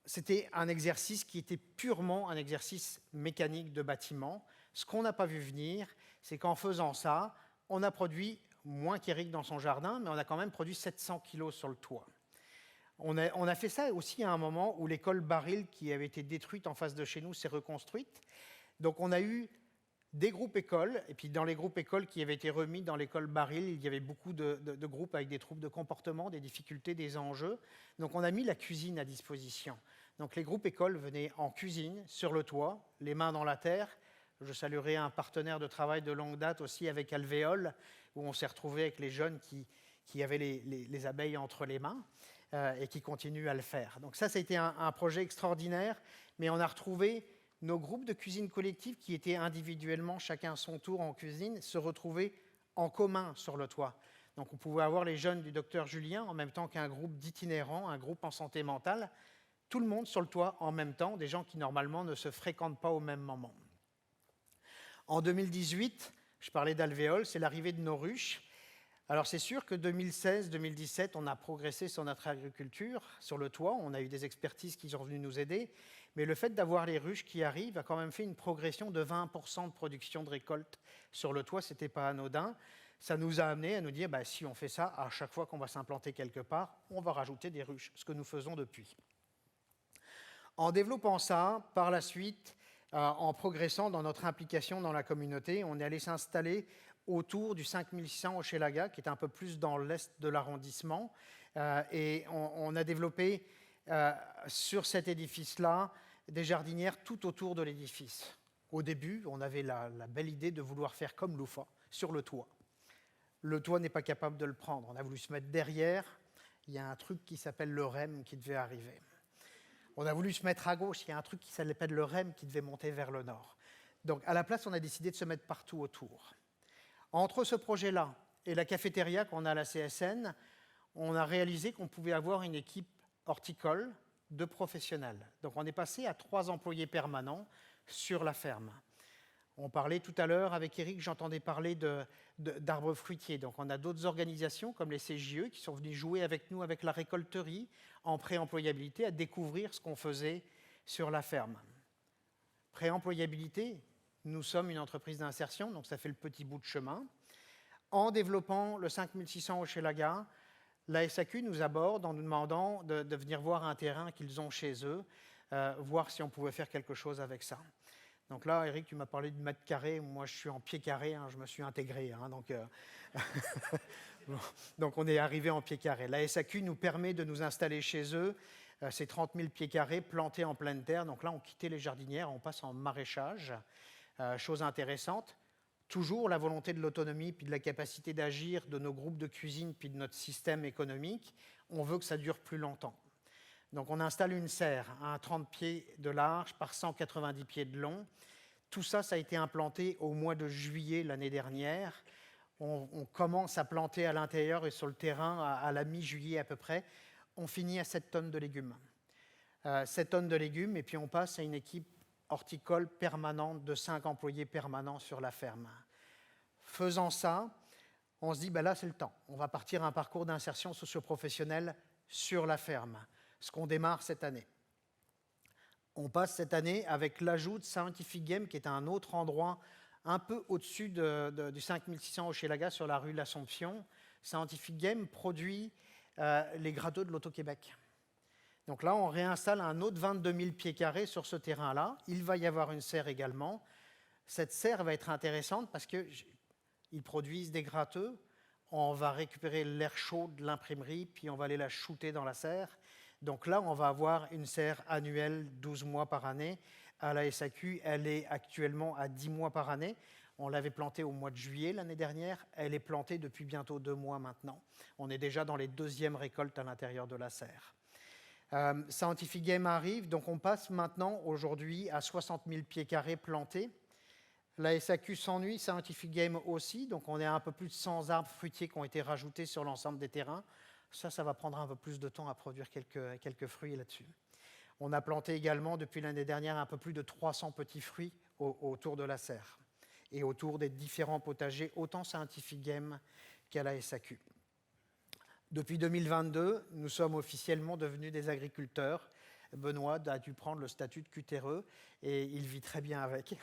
c'était un exercice qui était purement un exercice mécanique de bâtiment. Ce qu'on n'a pas vu venir, c'est qu'en faisant ça, on a produit moins qu'Éric dans son jardin, mais on a quand même produit 700 kilos sur le toit. On a fait ça aussi à un moment où l'école Baril, qui avait été détruite en face de chez nous, s'est reconstruite. Donc on a eu des groupes écoles, et puis dans les groupes écoles qui avaient été remis dans l'école Baril, il y avait beaucoup de groupes avec des troubles de comportement, des difficultés, des enjeux. Donc on a mis la cuisine à disposition. Donc les groupes écoles venaient en cuisine, sur le toit, les mains dans la terre. Je saluerai un partenaire de travail de longue date aussi avec Alvéole, où on s'est retrouvé avec les jeunes qui qui avait les abeilles entre les mains et qui continue à le faire. Donc ça a été un projet extraordinaire, mais on a retrouvé nos groupes de cuisine collective qui étaient individuellement, chacun à son tour en cuisine, se retrouver en commun sur le toit. Donc on pouvait avoir les jeunes du docteur Julien en même temps qu'un groupe d'itinérants, un groupe en santé mentale, tout le monde sur le toit en même temps, des gens qui normalement ne se fréquentent pas au même moment. En 2018, je parlais d'alvéoles, c'est l'arrivée de nos ruches. Alors c'est sûr que 2016-2017, on a progressé sur notre agriculture, sur le toit, on a eu des expertises qui sont venues nous aider, mais le fait d'avoir les ruches qui arrivent a quand même fait une progression de 20% de production de récolte sur le toit, ce n'était pas anodin. Ça nous a amené à nous dire, si on fait ça, à chaque fois qu'on va s'implanter quelque part, on va rajouter des ruches, ce que nous faisons depuis. En développant ça, par la suite, en progressant dans notre implication dans la communauté, on est allé s'installer autour du 5600 Hochelaga, qui est un peu plus dans l'est de l'arrondissement. Et on a développé sur cet édifice-là des jardinières tout autour de l'édifice. Au début, on avait la belle idée de vouloir faire comme l'UFA, sur le toit. Le toit n'est pas capable de le prendre. On a voulu se mettre derrière. Il y a un truc qui s'appelle le REM qui devait arriver. On a voulu se mettre à gauche. Il y a un truc qui s'appelle le REM qui devait monter vers le nord. Donc, à la place, on a décidé de se mettre partout autour. Entre ce projet-là et la cafétéria qu'on a à la CSN, on a réalisé qu'on pouvait avoir une équipe horticole de professionnels. Donc, on est passé à 3 employés permanents sur la ferme. On parlait tout à l'heure avec Eric, j'entendais parler d'arbres fruitiers. Donc on a d'autres organisations comme les CJE qui sont venus jouer avec nous avec la récolterie en préemployabilité à découvrir ce qu'on faisait sur la ferme. Préemployabilité, nous sommes une entreprise d'insertion, donc ça fait le petit bout de chemin. En développant le 5600 Hochelaga, la SAQ nous aborde en nous demandant de venir voir un terrain qu'ils ont chez eux, voir si on pouvait faire quelque chose avec ça. Donc là, Eric, tu m'as parlé de mètres carrés. Moi, je suis en pieds carrés. Je me suis intégré. Donc, on est arrivé en pieds carrés. La SAQ nous permet de nous installer chez eux. C'est 30 000 pieds carrés plantés en pleine terre. Donc là, on quittait les jardinières, on passe en maraîchage. Chose intéressante, toujours la volonté de l'autonomie puis de la capacité d'agir de nos groupes de cuisine puis de notre système économique. On veut que ça dure plus longtemps. Donc on installe une serre à 30 pieds de large par 190 pieds de long. Tout ça, ça a été implanté au mois de juillet l'année dernière. On commence à planter à l'intérieur et sur le terrain à la mi-juillet à peu près. On finit à 7 tonnes de légumes. 7 tonnes de légumes et puis on passe à une équipe horticole permanente de 5 employés permanents sur la ferme. Faisant ça, on se dit, là c'est le temps. On va partir à un parcours d'insertion socio-professionnelle sur la ferme. Ce qu'on démarre cette année. On passe cette année avec l'ajout de Scientific Game, qui est un autre endroit un peu au-dessus du 5600 Hochelaga sur la rue de l'Assomption. Scientific Game produit les gratteux de l'Auto-Québec. Donc là, on réinstalle un autre 22 000 pieds carrés sur ce terrain-là. Il va y avoir une serre également. Cette serre va être intéressante parce qu'ils produisent des gratteux. On va récupérer l'air chaud de l'imprimerie, puis on va aller la shooter dans la serre. Donc là, on va avoir une serre annuelle, 12 mois par année. À la SAQ, elle est actuellement à 10 mois par année. On l'avait plantée au mois de juillet l'année dernière. Elle est plantée depuis bientôt 2 mois maintenant. On est déjà dans les 2e récoltes à l'intérieur de la serre. Scientific Game arrive, donc on passe maintenant aujourd'hui à 60 000 pieds carrés plantés. La SAQ s'ennuie, Scientific Game aussi, donc on est à un peu plus de 100 arbres fruitiers qui ont été rajoutés sur l'ensemble des terrains. Ça va prendre un peu plus de temps à produire quelques fruits là-dessus. On a planté également depuis l'année dernière un peu plus de 300 petits fruits autour de la serre et autour des différents potagers, autant Scientific Game qu'à la SAQ. Depuis 2022, nous sommes officiellement devenus des agriculteurs. Benoît a dû prendre le statut de cutéreux et il vit très bien avec.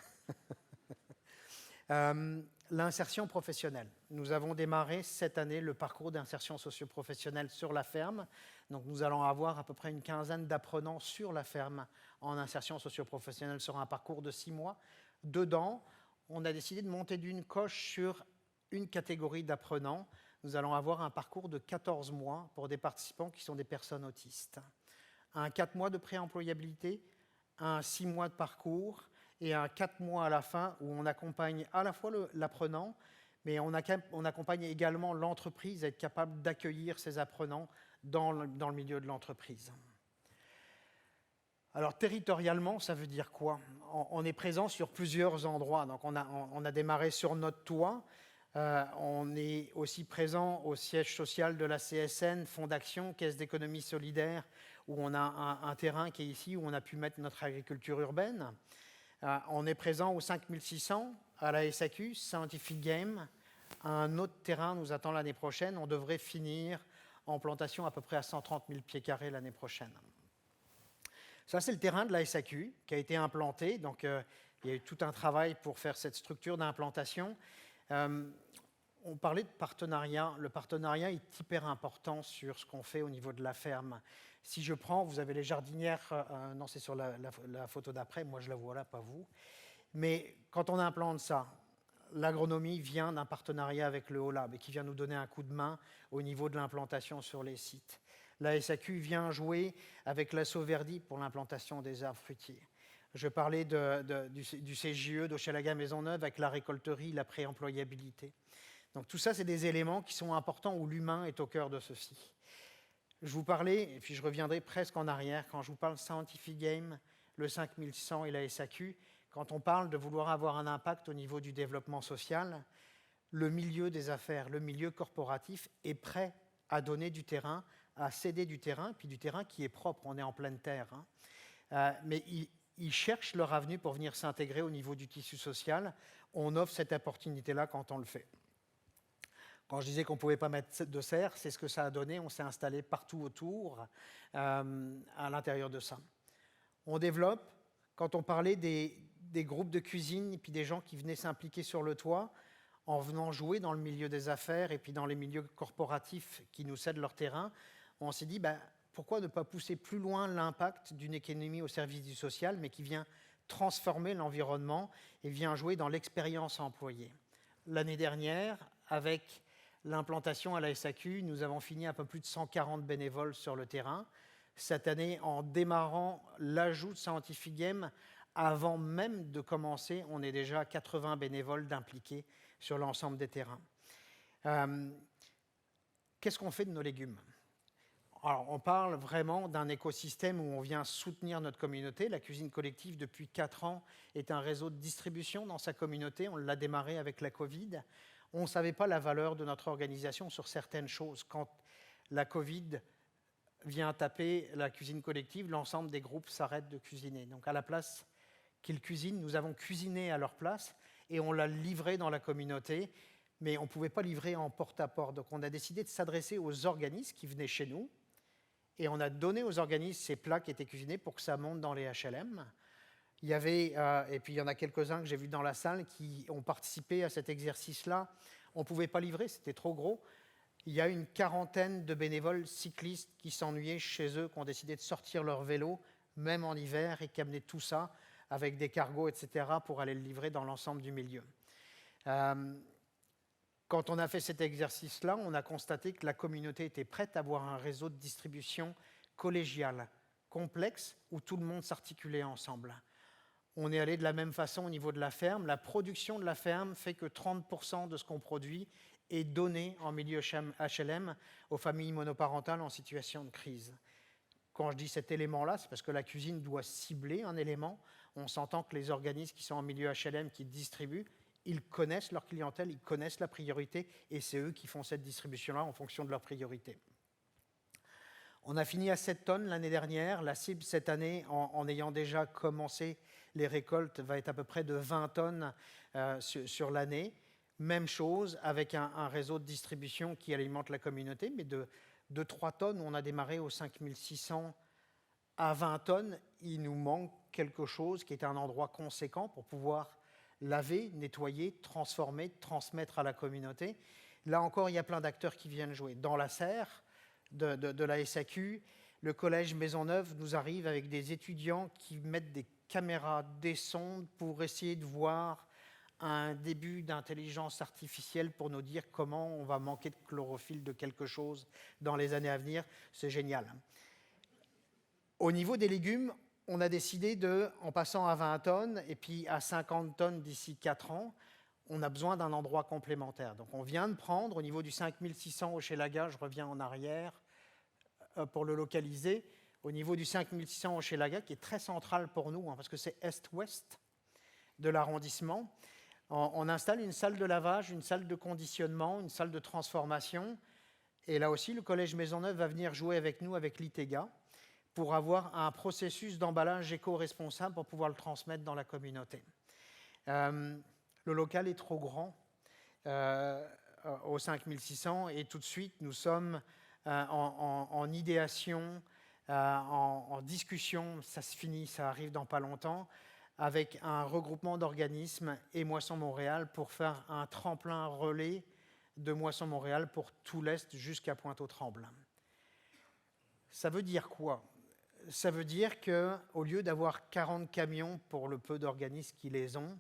L'insertion professionnelle. Nous avons démarré cette année le parcours d'insertion socio-professionnelle sur la ferme. Donc nous allons avoir à peu près une quinzaine d'apprenants sur la ferme en insertion socio-professionnelle sur un parcours de 6 mois. Dedans, on a décidé de monter d'une coche sur une catégorie d'apprenants. Nous allons avoir un parcours de 14 mois pour des participants qui sont des personnes autistes. Un 4 mois de préemployabilité, un 6 mois de parcours et un 4 mois à la fin où on accompagne à la fois l'apprenant, mais on accompagne également l'entreprise à être capable d'accueillir ces apprenants dans le milieu de l'entreprise. Alors territorialement, ça veut dire quoi? On est présent sur plusieurs endroits. Donc on a démarré sur notre toit. On est aussi présent au siège social de la CSN, Fonds d'Action, Caisse d'économie solidaire, où on a un terrain qui est ici, où on a pu mettre notre agriculture urbaine. On est présent au 5600, à la SAQ, Scientific Game. Un autre terrain nous attend l'année prochaine. On devrait finir en plantation à peu près à 130 000 pieds carrés l'année prochaine. Ça, c'est le terrain de la SAQ qui a été implanté. Donc, il y a eu tout un travail pour faire cette structure d'implantation. On parlait de partenariat. Le partenariat est hyper important sur ce qu'on fait au niveau de la ferme. Si je prends, vous avez les jardinières, non, c'est sur la photo d'après, moi je la vois là, pas vous. Mais quand on implante ça, l'agronomie vient d'un partenariat avec le Haut-Lab et qui vient nous donner un coup de main au niveau de l'implantation sur les sites. La SAQ vient jouer avec la Sauverdi pour l'implantation des arbres fruitiers. Je parlais du CJE d'Hochelaga-Maisonneuve avec la récolterie, la préemployabilité. Donc tout ça, c'est des éléments qui sont importants où l'humain est au cœur de ceci. Je vous parlais, et puis je reviendrai presque en arrière, quand je vous parle Scientific Game, le 5100 et la SAQ, quand on parle de vouloir avoir un impact au niveau du développement social, le milieu des affaires, le milieu corporatif est prêt à donner du terrain, à céder du terrain, puis du terrain qui est propre, on est en pleine terre. Mais ils cherchent leur avenue pour venir s'intégrer au niveau du tissu social. On offre cette opportunité-là quand on le fait. Quand je disais qu'on ne pouvait pas mettre de serre, c'est ce que ça a donné. On s'est installé partout autour, à l'intérieur de ça. On développe, quand on parlait des groupes de cuisine et puis des gens qui venaient s'impliquer sur le toit, en venant jouer dans le milieu des affaires et puis dans les milieux corporatifs qui nous cèdent leur terrain, on s'est dit, pourquoi ne pas pousser plus loin l'impact d'une économie au service du social, mais qui vient transformer l'environnement et vient jouer dans l'expérience employée. L'année dernière, avec l'implantation à la SAQ, nous avons fini à peu plus de 140 bénévoles sur le terrain. Cette année, en démarrant l'ajout de Scientific Game, avant même de commencer, on est déjà à 80 bénévoles d'impliqués sur l'ensemble des terrains. Qu'est-ce qu'on fait de nos légumes? Alors, on parle vraiment d'un écosystème où on vient soutenir notre communauté. La cuisine collective, depuis 4 ans, est un réseau de distribution dans sa communauté. On l'a démarré avec la Covid. On ne savait pas la valeur de notre organisation sur certaines choses. Quand la Covid vient taper la cuisine collective, l'ensemble des groupes s'arrêtent de cuisiner. Donc, à la place qu'ils cuisinent, nous avons cuisiné à leur place et on l'a livré dans la communauté, mais on ne pouvait pas livrer en porte-à-porte. Donc, on a décidé de s'adresser aux organismes qui venaient chez nous. Et on a donné aux organismes ces plats qui étaient cuisinés pour que ça monte dans les HLM. Il y avait, et puis il y en a quelques-uns que j'ai vus dans la salle qui ont participé à cet exercice-là. On ne pouvait pas livrer, c'était trop gros. Il y a une quarantaine de bénévoles cyclistes qui s'ennuyaient chez eux, qui ont décidé de sortir leur vélo, même en hiver, et qui amenaient tout ça avec des cargos, etc., pour aller le livrer dans l'ensemble du milieu. Quand on a fait cet exercice-là, on a constaté que la communauté était prête à avoir un réseau de distribution collégial, complexe, où tout le monde s'articulait ensemble. On est allé de la même façon au niveau de la ferme. La production de la ferme fait que 30% de ce qu'on produit est donné en milieu HLM aux familles monoparentales en situation de crise. Quand je dis cet élément-là, c'est parce que la cuisine doit cibler un élément. On s'entend que les organismes qui sont en milieu HLM, qui distribuent, ils connaissent leur clientèle, ils connaissent la priorité, et c'est eux qui font cette distribution-là en fonction de leur priorité. On a fini à 7 tonnes l'année dernière. La cible cette année, en ayant déjà commencé les récoltes, va être à peu près de 20 tonnes sur l'année. Même chose avec un réseau de distribution qui alimente la communauté, mais de 3 tonnes, on a démarré au 5600 à 20 tonnes. Il nous manque quelque chose qui est un endroit conséquent pour pouvoir laver, nettoyer, transformer, transmettre à la communauté. Là encore, il y a plein d'acteurs qui viennent jouer. Dans la serre de la SAQ, le collège Maisonneuve nous arrive avec des étudiants qui mettent des caméras, des sondes pour essayer de voir un début d'intelligence artificielle pour nous dire comment on va manquer de chlorophylle de quelque chose dans les années à venir. C'est génial. Au niveau des légumes, on a décidé en passant à 20 tonnes et puis à 50 tonnes d'ici 4 ans, on a besoin d'un endroit complémentaire. Donc on vient de prendre au niveau du 5600 Hochelaga, je reviens en arrière pour le localiser, au niveau du 5600 Hochelaga, qui est très central pour nous, parce que c'est est-ouest de l'arrondissement. On installe une salle de lavage, une salle de conditionnement, une salle de transformation. Et là aussi, le Collège Maisonneuve va venir jouer avec nous, avec l'ITEGA, pour avoir un processus d'emballage éco-responsable pour pouvoir le transmettre dans la communauté. Le local est trop grand au 5600 et tout de suite, nous sommes en idéation, en discussion, ça se finit, ça arrive dans pas longtemps, avec un regroupement d'organismes et Moisson Montréal pour faire un tremplin relais de Moisson Montréal pour tout l'Est jusqu'à Pointe-aux-Trembles. Ça veut dire quoi? Ça veut dire qu'au lieu d'avoir 40 camions pour le peu d'organismes qui les ont,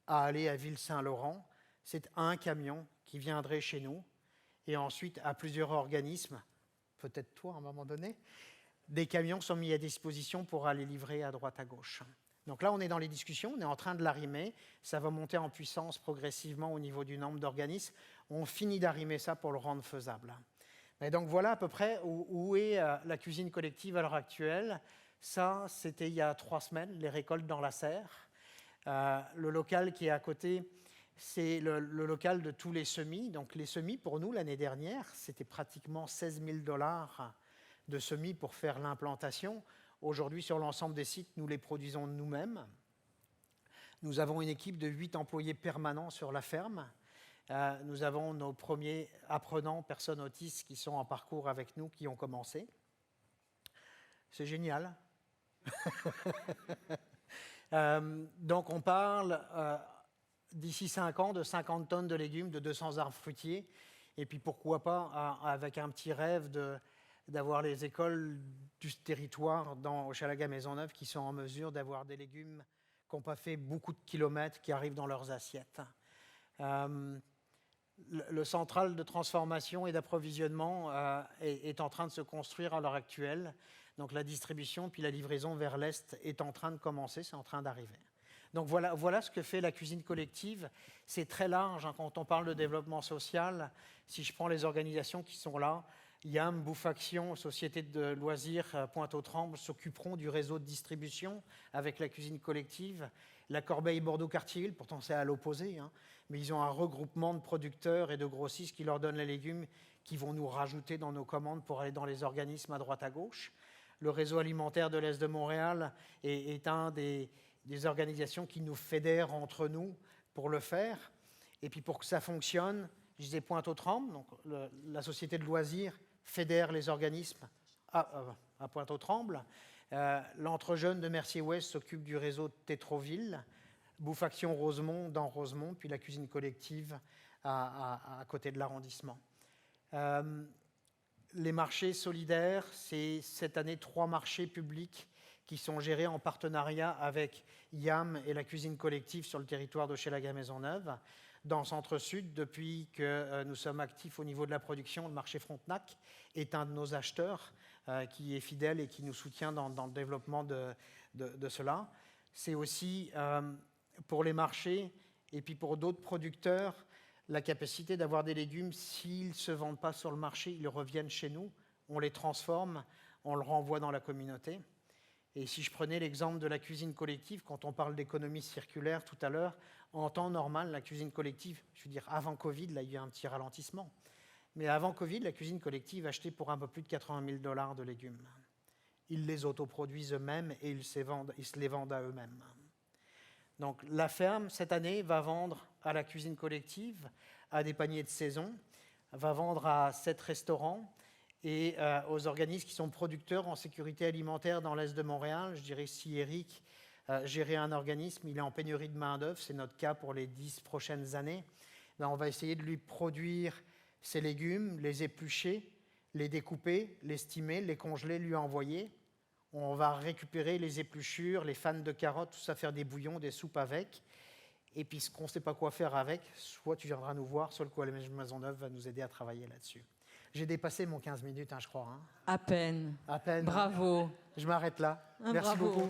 à aller à Ville-Saint-Laurent, c'est un camion qui viendrait chez nous et ensuite à plusieurs organismes, peut-être toi à un moment donné, des camions sont mis à disposition pour aller livrer à droite à gauche. Donc là, on est dans les discussions, on est en train de l'arrimer, ça va monter en puissance progressivement au niveau du nombre d'organismes. On finit d'arrimer ça pour le rendre faisable. Et donc voilà à peu près où est la cuisine collective à l'heure actuelle. Ça, c'était il y a 3 semaines, les récoltes dans la serre. Le local qui est à côté, c'est le local de tous les semis. Donc les semis, pour nous, l'année dernière, c'était pratiquement 16 000 $ de semis pour faire l'implantation. Aujourd'hui, sur l'ensemble des sites, nous les produisons nous-mêmes. Nous avons une équipe de 8 employés permanents sur la ferme. Nous avons nos premiers apprenants, personnes autistes, qui sont en parcours avec nous, qui ont commencé. C'est génial. Donc on parle, d'ici 5 ans, de 50 tonnes de légumes, de 200 arbres fruitiers. Et puis pourquoi pas, avec un petit rêve d'avoir les écoles du territoire dans Hochelaga-Maisonneuve qui sont en mesure d'avoir des légumes qui n'ont pas fait beaucoup de kilomètres, qui arrivent dans leurs assiettes. Le central de transformation et d'approvisionnement est en train de se construire à l'heure actuelle. Donc la distribution puis la livraison vers l'Est est en train de commencer, c'est en train d'arriver. Donc voilà ce que fait la cuisine collective. C'est très large quand on parle de développement social. Si je prends les organisations qui sont là, YAM, Bouffaction, Société de loisirs Pointe-aux-Trembles s'occuperont du réseau de distribution avec la cuisine collective. La Corbeille Bordeaux-Cartierville, pourtant c'est à l'opposé, mais ils ont un regroupement de producteurs et de grossistes qui leur donnent les légumes qui vont nous rajouter dans nos commandes pour aller dans les organismes à droite à gauche. Le réseau alimentaire de l'Est de Montréal est un des organisations qui nous fédèrent entre nous pour le faire. Et puis pour que ça fonctionne, je disais Pointe-aux-Trembles, donc la Société de loisirs fédère les organismes à Pointe-aux-Trembles. L'Entre-Jeunes de Mercier-Ouest s'occupe du réseau de Tétroville, Bouffaction Rosemont dans Rosemont, puis la cuisine collective à côté de l'arrondissement. Les marchés solidaires, c'est cette année 3 marchés publics qui sont gérés en partenariat avec YAM et la cuisine collective sur le territoire d'Hochelaga-Maisonneuve. Dans le Centre-Sud, depuis que nous sommes actifs au niveau de la production, le marché Frontenac est un de nos acheteurs qui est fidèle et qui nous soutient dans le développement de cela. C'est aussi pour les marchés et puis pour d'autres producteurs, la capacité d'avoir des légumes, s'ils ne se vendent pas sur le marché, ils reviennent chez nous, on les transforme, on le renvoie dans la communauté. Et si je prenais l'exemple de la cuisine collective, quand on parle d'économie circulaire tout à l'heure, en temps normal, la cuisine collective, je veux dire avant Covid, là il y a eu un petit ralentissement, mais avant Covid, la cuisine collective achetait pour un peu plus de 80 000 $ de légumes. Ils les autoproduisent eux-mêmes et ils se les vendent à eux-mêmes. Donc la ferme, cette année, va vendre à la cuisine collective, à des paniers de saison, va vendre à 7 restaurants et aux organismes qui sont producteurs en sécurité alimentaire dans l'Est de Montréal. Je dirais si Eric gérait un organisme, il est en pénurie de main-d'œuvre, c'est notre cas pour les 10 prochaines années, ben, on va essayer de lui produire ses légumes, les éplucher, les découper, les stimer, les congeler, lui envoyer. On va récupérer les épluchures, les fans de carottes, tout ça, faire des bouillons, des soupes avec. Et puis, ce qu'on ne sait pas quoi faire avec, soit tu viendras nous voir, soit le Collège Maisonneuve va nous aider à travailler là-dessus. J'ai dépassé mon 15 minutes, je crois. À peine. À peine. Bravo. Je m'arrête là. Merci bravo. beaucoup.